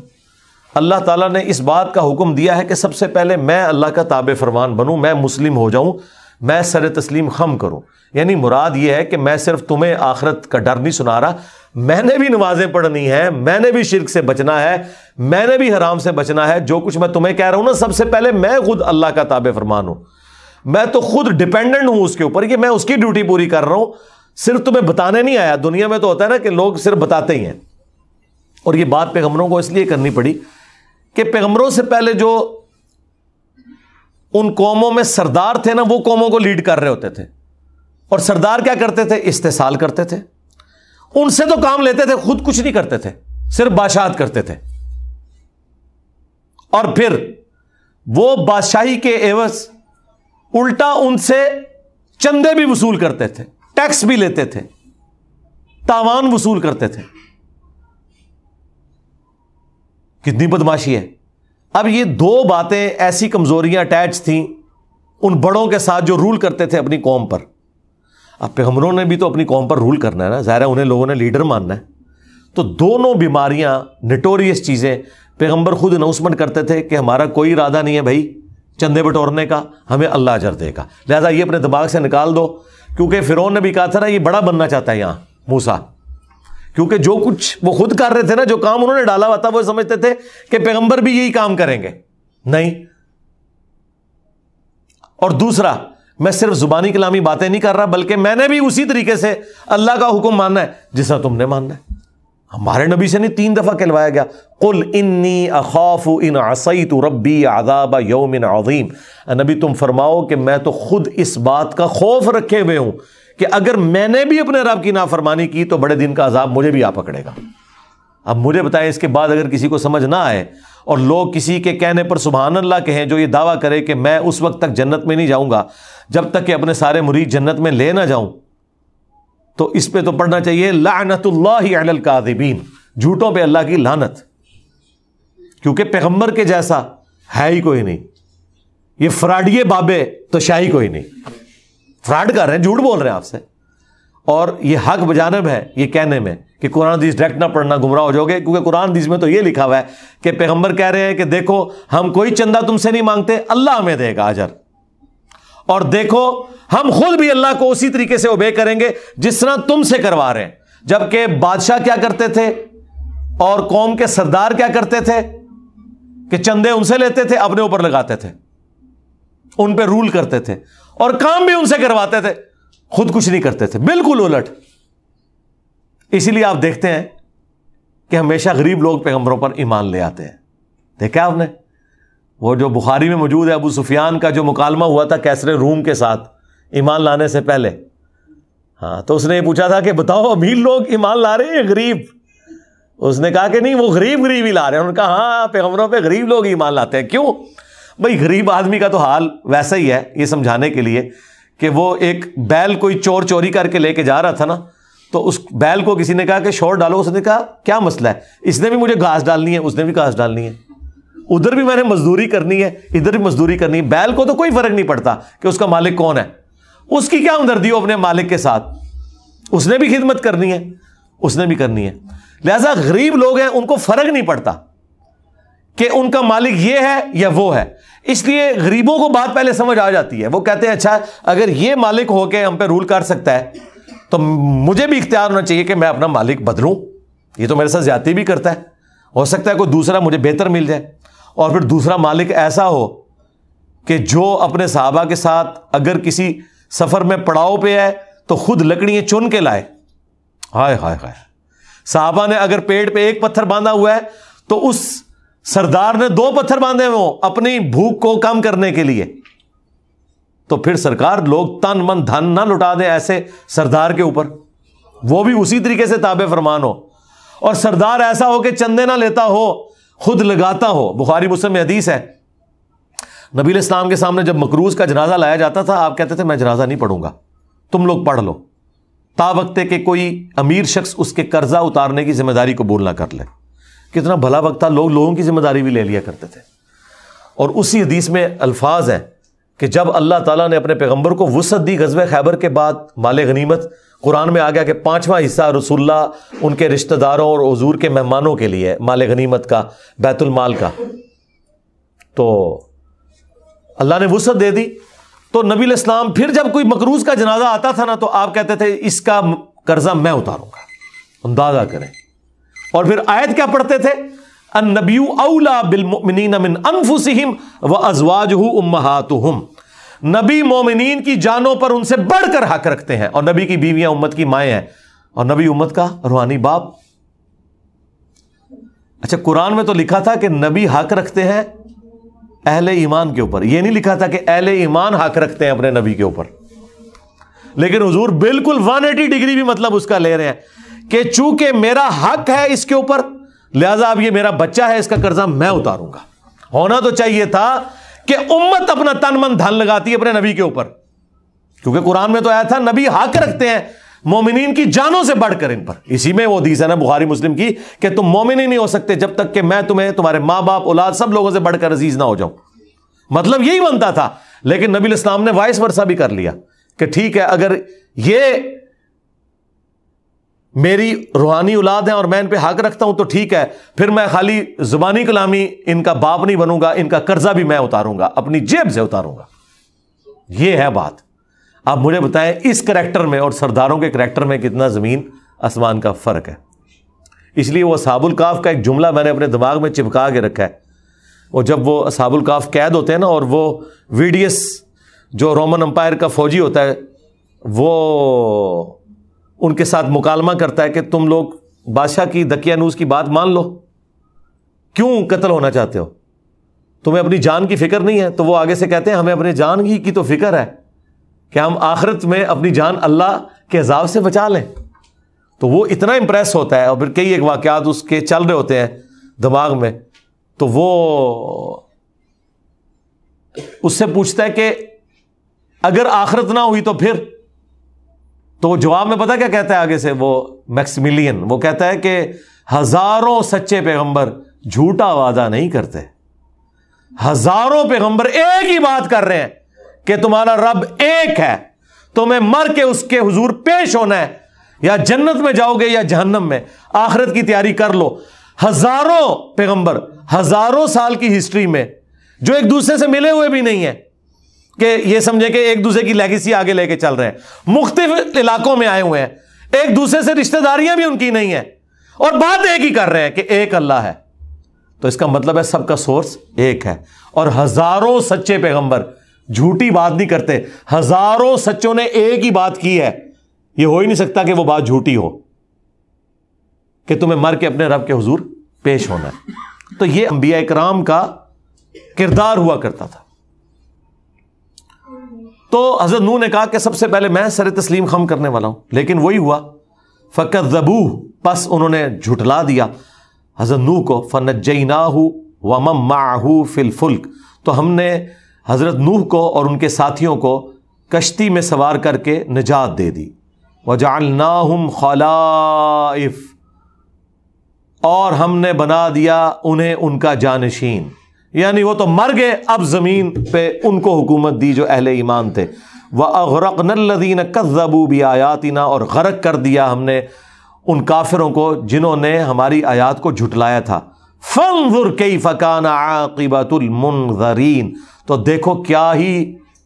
اللہ تعالیٰ نے اس بات کا حکم دیا ہے کہ سب سے پہلے میں اللہ کا تابع فرمان بنوں, میں مسلم ہو جاؤں, میں سر تسلیم خم کروں. یعنی مراد یہ ہے کہ میں صرف تمہیں آخرت کا ڈر نہیں سنا رہا, میں نے بھی نمازیں پڑھنی ہیں, میں نے بھی شرک سے بچنا ہے, میں نے بھی حرام سے بچنا ہے. جو کچھ میں تمہیں کہہ رہا ہوں نا, سب سے پہلے میں خود اللہ کا تابع فرمان ہوں, میں تو خود ڈیپینڈنٹ ہوں اس کے اوپر کہ میں اس کی ڈیوٹی پوری کر رہا ہوں, صرف تمہیں بتانے نہیں آیا. دنیا میں تو ہوتا ہے نا کہ لوگ صرف بتاتے ہی ہیں, اور یہ بات پیغمبروں کو اس لیے کرنی پڑی کہ پیغمبروں سے پہلے جو ان قوموں میں سردار تھے نا, وہ قوموں کو لیڈ کر رہے ہوتے تھے, اور سردار کیا کرتے تھے, استحصال کرتے تھے, ان سے تو کام لیتے تھے, خود کچھ نہیں کرتے تھے, صرف بادشاہت کرتے تھے. اور پھر وہ بادشاہی کے عوض الٹا ان سے چندے بھی وصول کرتے تھے, ٹیکس بھی لیتے تھے, تاوان وصول کرتے تھے. کتنی بدماشی ہے. اب یہ دو باتیں ایسی کمزوریاں اٹیچ تھیں ان بڑوں کے ساتھ جو رول کرتے تھے اپنی قوم پر. اب پیغمبروں نے بھی تو اپنی قوم پر رول کرنا ہے نا, ظاہر ہے انہیں لوگوں نے لیڈر ماننا ہے. تو دونوں بیماریاں, نٹوریس چیزیں, پیغمبر خود اناؤنسمنٹ کرتے تھے کہ ہمارا کوئی ارادہ نہیں ہے بھائی چندے بٹورنے کا, ہمیں اللہ اجر دے گا, لہذا یہ اپنے دماغ سے نکال دو. کیونکہ فرعون نے بھی کہا تھا نا یہ بڑا بننا چاہتا ہے یہاں موسیٰ, کیونکہ جو کچھ وہ خود کر رہے تھے نا, جو کام انہوں نے ڈالا ہوا تھا, وہ سمجھتے تھے کہ پیغمبر بھی یہی کام کریں گے. نہیں. اور دوسرا, میں صرف زبانی کلامی باتیں نہیں کر رہا, بلکہ میں نے بھی اسی طریقے سے اللہ کا حکم ماننا ہے جیسا تم نے ماننا ہے. ہمارے نبی سے نہیں 3 دفعہ کہلوایا گیا, قل انی اخاف ان عصیت ربی عذاب یوم عظیم. نبی تم فرماؤ کہ میں تو خود اس بات کا خوف رکھے ہوئے ہوں کہ اگر میں نے بھی اپنے رب کی نافرمانی کی تو بڑے دن کا عذاب مجھے بھی آ پکڑے گا. اب مجھے بتائیں, اس کے بعد اگر کسی کو سمجھ نہ آئے اور لوگ کسی کے کہنے پر سبحان اللہ کہیں جو یہ دعویٰ کرے کہ میں اس وقت تک جنت میں نہیں جاؤں گا جب تک کہ اپنے سارے مرید جنت میں لے نہ جاؤں, تو اس پہ تو پڑھنا چاہیے لعنت اللہ علی الکاذبین، جھوٹوں پہ اللہ کی لعنت، کیونکہ پیغمبر کے جیسا ہے ہی کوئی نہیں. یہ فراڈیے بابے تو شاہی کوئی نہیں، فراڈ کر رہے ہیں، جھوٹ بول رہے ہیں آپ سے. اور یہ حق بجانب ہے یہ کہنے میں کہ قرآن حدیث ڈائریکٹ نہ پڑھنا، گمراہ ہو جاؤ گے، کیونکہ قرآن حدیث میں تو یہ لکھا ہوا ہے کہ پیغمبر کہہ رہے ہیں کہ دیکھو ہم کوئی چندہ تم سے نہیں مانگتے، اللہ ہمیں دے گا اجر، اور دیکھو ہم خود بھی اللہ کو اسی طریقے سے اوبے کریں گے جس طرح تم سے کروا رہے ہیں. جبکہ بادشاہ کیا کرتے تھے اور قوم کے سردار کیا کرتے تھے کہ چندے ان سے لیتے تھے، اپنے اوپر لگاتے تھے، ان پہ رول کرتے تھے، اور کام بھی ان سے کرواتے تھے، خود کچھ نہیں کرتے تھے، بالکل الٹ. اسی لیے آپ دیکھتے ہیں کہ ہمیشہ غریب لوگ پیغمبروں پر ایمان لے آتے ہیں. دیکھا آپ نے وہ جو بخاری میں موجود ہے ابو سفیان کا جو مکالمہ ہوا تھا کیسر روم کے ساتھ ایمان لانے سے پہلے، ہاں تو اس نے یہ پوچھا تھا کہ بتاؤ امیر لوگ ایمان لا رہے ہیں غریب؟ اس نے کہا کہ نہیں، وہ غریب ہی لا رہے ہیں. انہوں نے کہا ہاں پیغمبروں پہ غریب لوگ ایمان لاتے ہیں. کیوں بھائی؟ غریب آدمی کا تو حال ویسا ہی ہے، یہ سمجھانے کے لیے کہ وہ ایک بیل کوئی چور چوری کر کے لے کے جا رہا تھا نا، تو اس بیل کو کسی نے کہا کہ شور ڈالو، اس نے کہا کیا مسئلہ ہے، اس نے بھی مجھے گھاس ڈالنی ہے، اس نے بھی گھاس ڈالنی ہے، ادھر بھی میں نے مزدوری کرنی ہے، ادھر بھی مزدوری کرنی ہے. بیل کو تو کوئی فرق نہیں پڑتا کہ اس کا مالک کون ہے، اس کی کیا ہمدردی ہو اپنے مالک کے ساتھ، اس نے بھی خدمت کرنی ہے، اس نے بھی کرنی ہے. لہذا غریب لوگ ہیں ان کو فرق نہیں پڑتا کہ ان کا مالک یہ ہے یا وہ ہے. اس لیے غریبوں کو بات پہلے سمجھ آ جاتی ہے، وہ کہتے ہیں اچھا اگر یہ مالک ہو کے ہم پہ رول کر سکتا ہے تو مجھے بھی اختیار ہونا چاہیے کہ میں اپنا مالک بدلوں. یہ تو میرے ساتھ زیادتی بھی کرتا ہے، ہو سکتا ہے کوئی دوسرا مجھے بہتر مل جائے. اور پھر دوسرا مالک ایسا ہو کہ جو اپنے صحابہ کے ساتھ اگر کسی سفر میں پڑاؤ پہ ہے تو خود لکڑیاں چن کے لائے. ہائے ہائے ہائے، صحابہ نے اگر پیڑ پہ ایک پتھر باندھا ہوا ہے تو اس سردار نے 2 پتھر باندھے ہو اپنی بھوک کو کم کرنے کے لیے. تو پھر سرکار لوگ تن من دھن نہ لٹا دیں ایسے سردار کے اوپر، وہ بھی اسی طریقے سے تابع فرمان ہو. اور سردار ایسا ہو کہ چندے نہ لیتا ہو، خود لگاتا ہو. بخاری مسلم میں حدیث ہے، نبی علیہ السلام کے سامنے جب مقروض کا جنازہ لایا جاتا تھا آپ کہتے تھے میں جنازہ نہیں پڑھوں گا، تم لوگ پڑھ لو، تا وقت کہ کوئی امیر شخص اس کے قرضہ اتارنے کی ذمہ داری قبول نہ کر لے. کتنا بھلا وقت تھا، لوگوں کی ذمہ داری بھی لے لیا کرتے تھے. اور اسی حدیث میں الفاظ ہیں کہ جب اللہ تعالیٰ نے اپنے پیغمبر کو وسعت دی غزوہ خیبر کے بعد مال غنیمت، قرآن میں آ گیا کہ 5واں حصہ رسول اللہ ان کے رشتہ داروں اور حضور کے مہمانوں کے لیے مال غنیمت کا، بیت المال کا. تو اللہ نے وسعت دے دی. تو نبی علیہ السلام پھر جب کوئی مقروض کا جنازہ آتا تھا نا تو آپ کہتے تھے اس کا قرضہ میں اتاروں گا. اندازہ کریں. اور پھر آیت کیا پڑھتے تھے؟ النبی اولا بالمؤمنین من انفسہم وازواجہ امہاتہم. نبی مومنین کی جانوں پر ان سے بڑھ کر حق رکھتے ہیں، اور نبی کی بیویاں امت کی مائیں ہیں، اور نبی امت کا روحانی باپ. اچھا قرآن میں تو لکھا تھا کہ نبی حق رکھتے ہیں اہل ایمان کے اوپر، یہ نہیں لکھا تھا کہ اہل ایمان حق رکھتے ہیں اپنے نبی کے اوپر. لیکن حضور بالکل 180 ڈگری بھی مطلب اس کا لے رہے ہیں کہ چونکہ میرا حق ہے اس کے اوپر لہذا اب یہ میرا بچہ ہے، اس کا قرضہ میں اتاروں گا. ہونا تو چاہیے تھا کہ امت اپنا تن من دھن لگاتی ہے اپنے نبی کے اوپر، کیونکہ قرآن میں تو آیا تھا نبی حق رکھتے ہیں مومنین کی جانوں سے بڑھ کر ان پر. اسی میں وہ حدیث ہے نا بخاری مسلم کی کہ تم مومن ہی نہیں ہو سکتے جب تک کہ میں تمہیں تمہارے ماں باپ اولاد سب لوگوں سے بڑھ کر عزیز نہ ہو جاؤں. مطلب یہی بنتا تھا. لیکن نبی علیہ السلام نے وائس ورثہ بھی کر لیا کہ ٹھیک ہے اگر یہ میری روحانی اولاد ہیں اور میں ان پہ حق رکھتا ہوں تو ٹھیک ہے، پھر میں خالی زبانی کلامی ان کا باپ نہیں بنوں گا، ان کا قرضہ بھی میں اتاروں گا، اپنی جیب سے اتاروں گا. یہ ہے بات. آپ مجھے بتائیں اس کریکٹر میں اور سرداروں کے کریکٹر میں کتنا زمین آسمان کا فرق ہے. اس لیے وہ اصحاب الکاف کا ایک جملہ میں نے اپنے دماغ میں چپکا کے رکھا ہے. اور جب وہ اصحاب الکاف قید ہوتے ہیں نا اور وہ ویڈیس جو رومن امپائر کا فوجی ہوتا ہے وہ ان کے ساتھ مکالمہ کرتا ہے کہ تم لوگ بادشاہ کی دقیانوس کی بات مان لو، کیوں قتل ہونا چاہتے ہو، تمہیں اپنی جان کی فکر نہیں ہے؟ تو وہ آگے سے کہتے ہیں ہمیں اپنی جان کی تو فکر ہے کہ ہم آخرت میں اپنی جان اللہ کے عذاب سے بچا لیں. تو وہ اتنا امپریس ہوتا ہے اور پھر کئی ایک واقعات اس کے چل رہے ہوتے ہیں دماغ میں. تو وہ اس سے پوچھتا ہے کہ اگر آخرت نہ ہوئی تو وہ جواب میں پتہ کیا کہتا ہے آگے سے وہ میکسیملین؟ وہ کہتا ہے کہ ہزاروں سچے پیغمبر جھوٹا وعدہ نہیں کرتے، ہزاروں پیغمبر ایک ہی بات کر رہے ہیں کہ تمہارا رب ایک ہے، تمہیں مر کے اس کے حضور پیش ہونا ہے، یا جنت میں جاؤ گے یا جہنم میں، آخرت کی تیاری کر لو۔ ہزاروں پیغمبر ہزاروں سال کی ہسٹری میں جو ایک دوسرے سے ملے ہوئے بھی نہیں ہیں کہ یہ سمجھے کہ ایک دوسرے کی لیگیسی آگے لے کے چل رہے ہیں، مختلف علاقوں میں آئے ہوئے ہیں، ایک دوسرے سے رشتہ داریاں بھی ان کی نہیں ہیں، اور بات ایک ہی کر رہے ہیں کہ ایک اللہ ہے۔ تو اس کا مطلب ہے سب کا سورس ایک ہے، اور ہزاروں سچے پیغمبر جھوٹی بات نہیں کرتے، ہزاروں سچوں نے ایک ہی بات کی ہے، یہ ہو ہی نہیں سکتا کہ وہ بات جھوٹی ہو کہ تمہیں مر کے اپنے رب کے حضور پیش ہونا ہے۔ تو یہ انبیاء کرام کا کردار ہوا کرتا تھا۔ تو حضرت نوح نے کہا کہ سب سے پہلے میں سر تسلیم خم کرنے والا ہوں، لیکن وہی ہوا، فَكَذَّبُوهُ، پس انہوں نے جھٹلا دیا حضرت نوح کو، فَنَجَّيْنَاهُ وَمَن مَّعَهُ فِي الْفُلْكِ، تو ہم نے حضرت نوح کو اور ان کے ساتھیوں کو کشتی میں سوار کر کے نجات دے دی، وَجَعَلْنَاهُمْ خَلَائِفَ، اور ہم نے بنا دیا انہیں ان کا جانشین، یعنی وہ تو مر گئے، اب زمین پہ ان کو حکومت دی جو اہل ایمان تھے۔ وَأَغْرَقْنَا الَّذِينَ كَذَّبُوا بِآيَاتِنَا، اور غرق کر دیا ہم نے ان کافروں کو جنہوں نے ہماری آیات کو جھٹلایا تھا۔ فَانظُرْ كَيْفَ كَانَ عَاقِبَةُ الْمُنذَرِينَ، تو دیکھو کیا ہی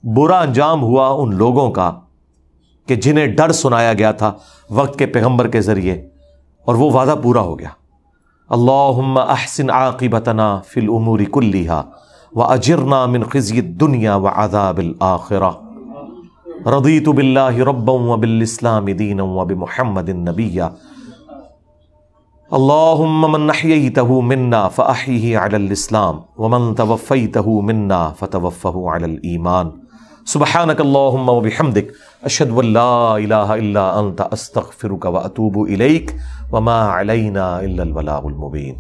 برا انجام ہوا ان لوگوں کا کہ جنہیں ڈر سنایا گیا تھا وقت کے پیغمبر کے ذریعے، اور وہ وعدہ پورا ہو گیا۔ اللہم احسن عاقبتنا فی الامور کلیہا واجرنا من خزی الدنیا وعذاب الآخرہ، رضیت باللہ ربا وبالاسلام دینا وبمحمد نبیا، اللہم من احییتہ منا فاحیہ علی الاسلام ومن توفیتہ منا فتوفہ علی الایمان، سبحانک اللہم وبحمدک، اشہد ان لا الہ الا انت، استغفرک واتوب الیک، وما علینا الا البلاغ المبین۔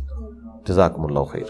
جزاکم اللہ خیر۔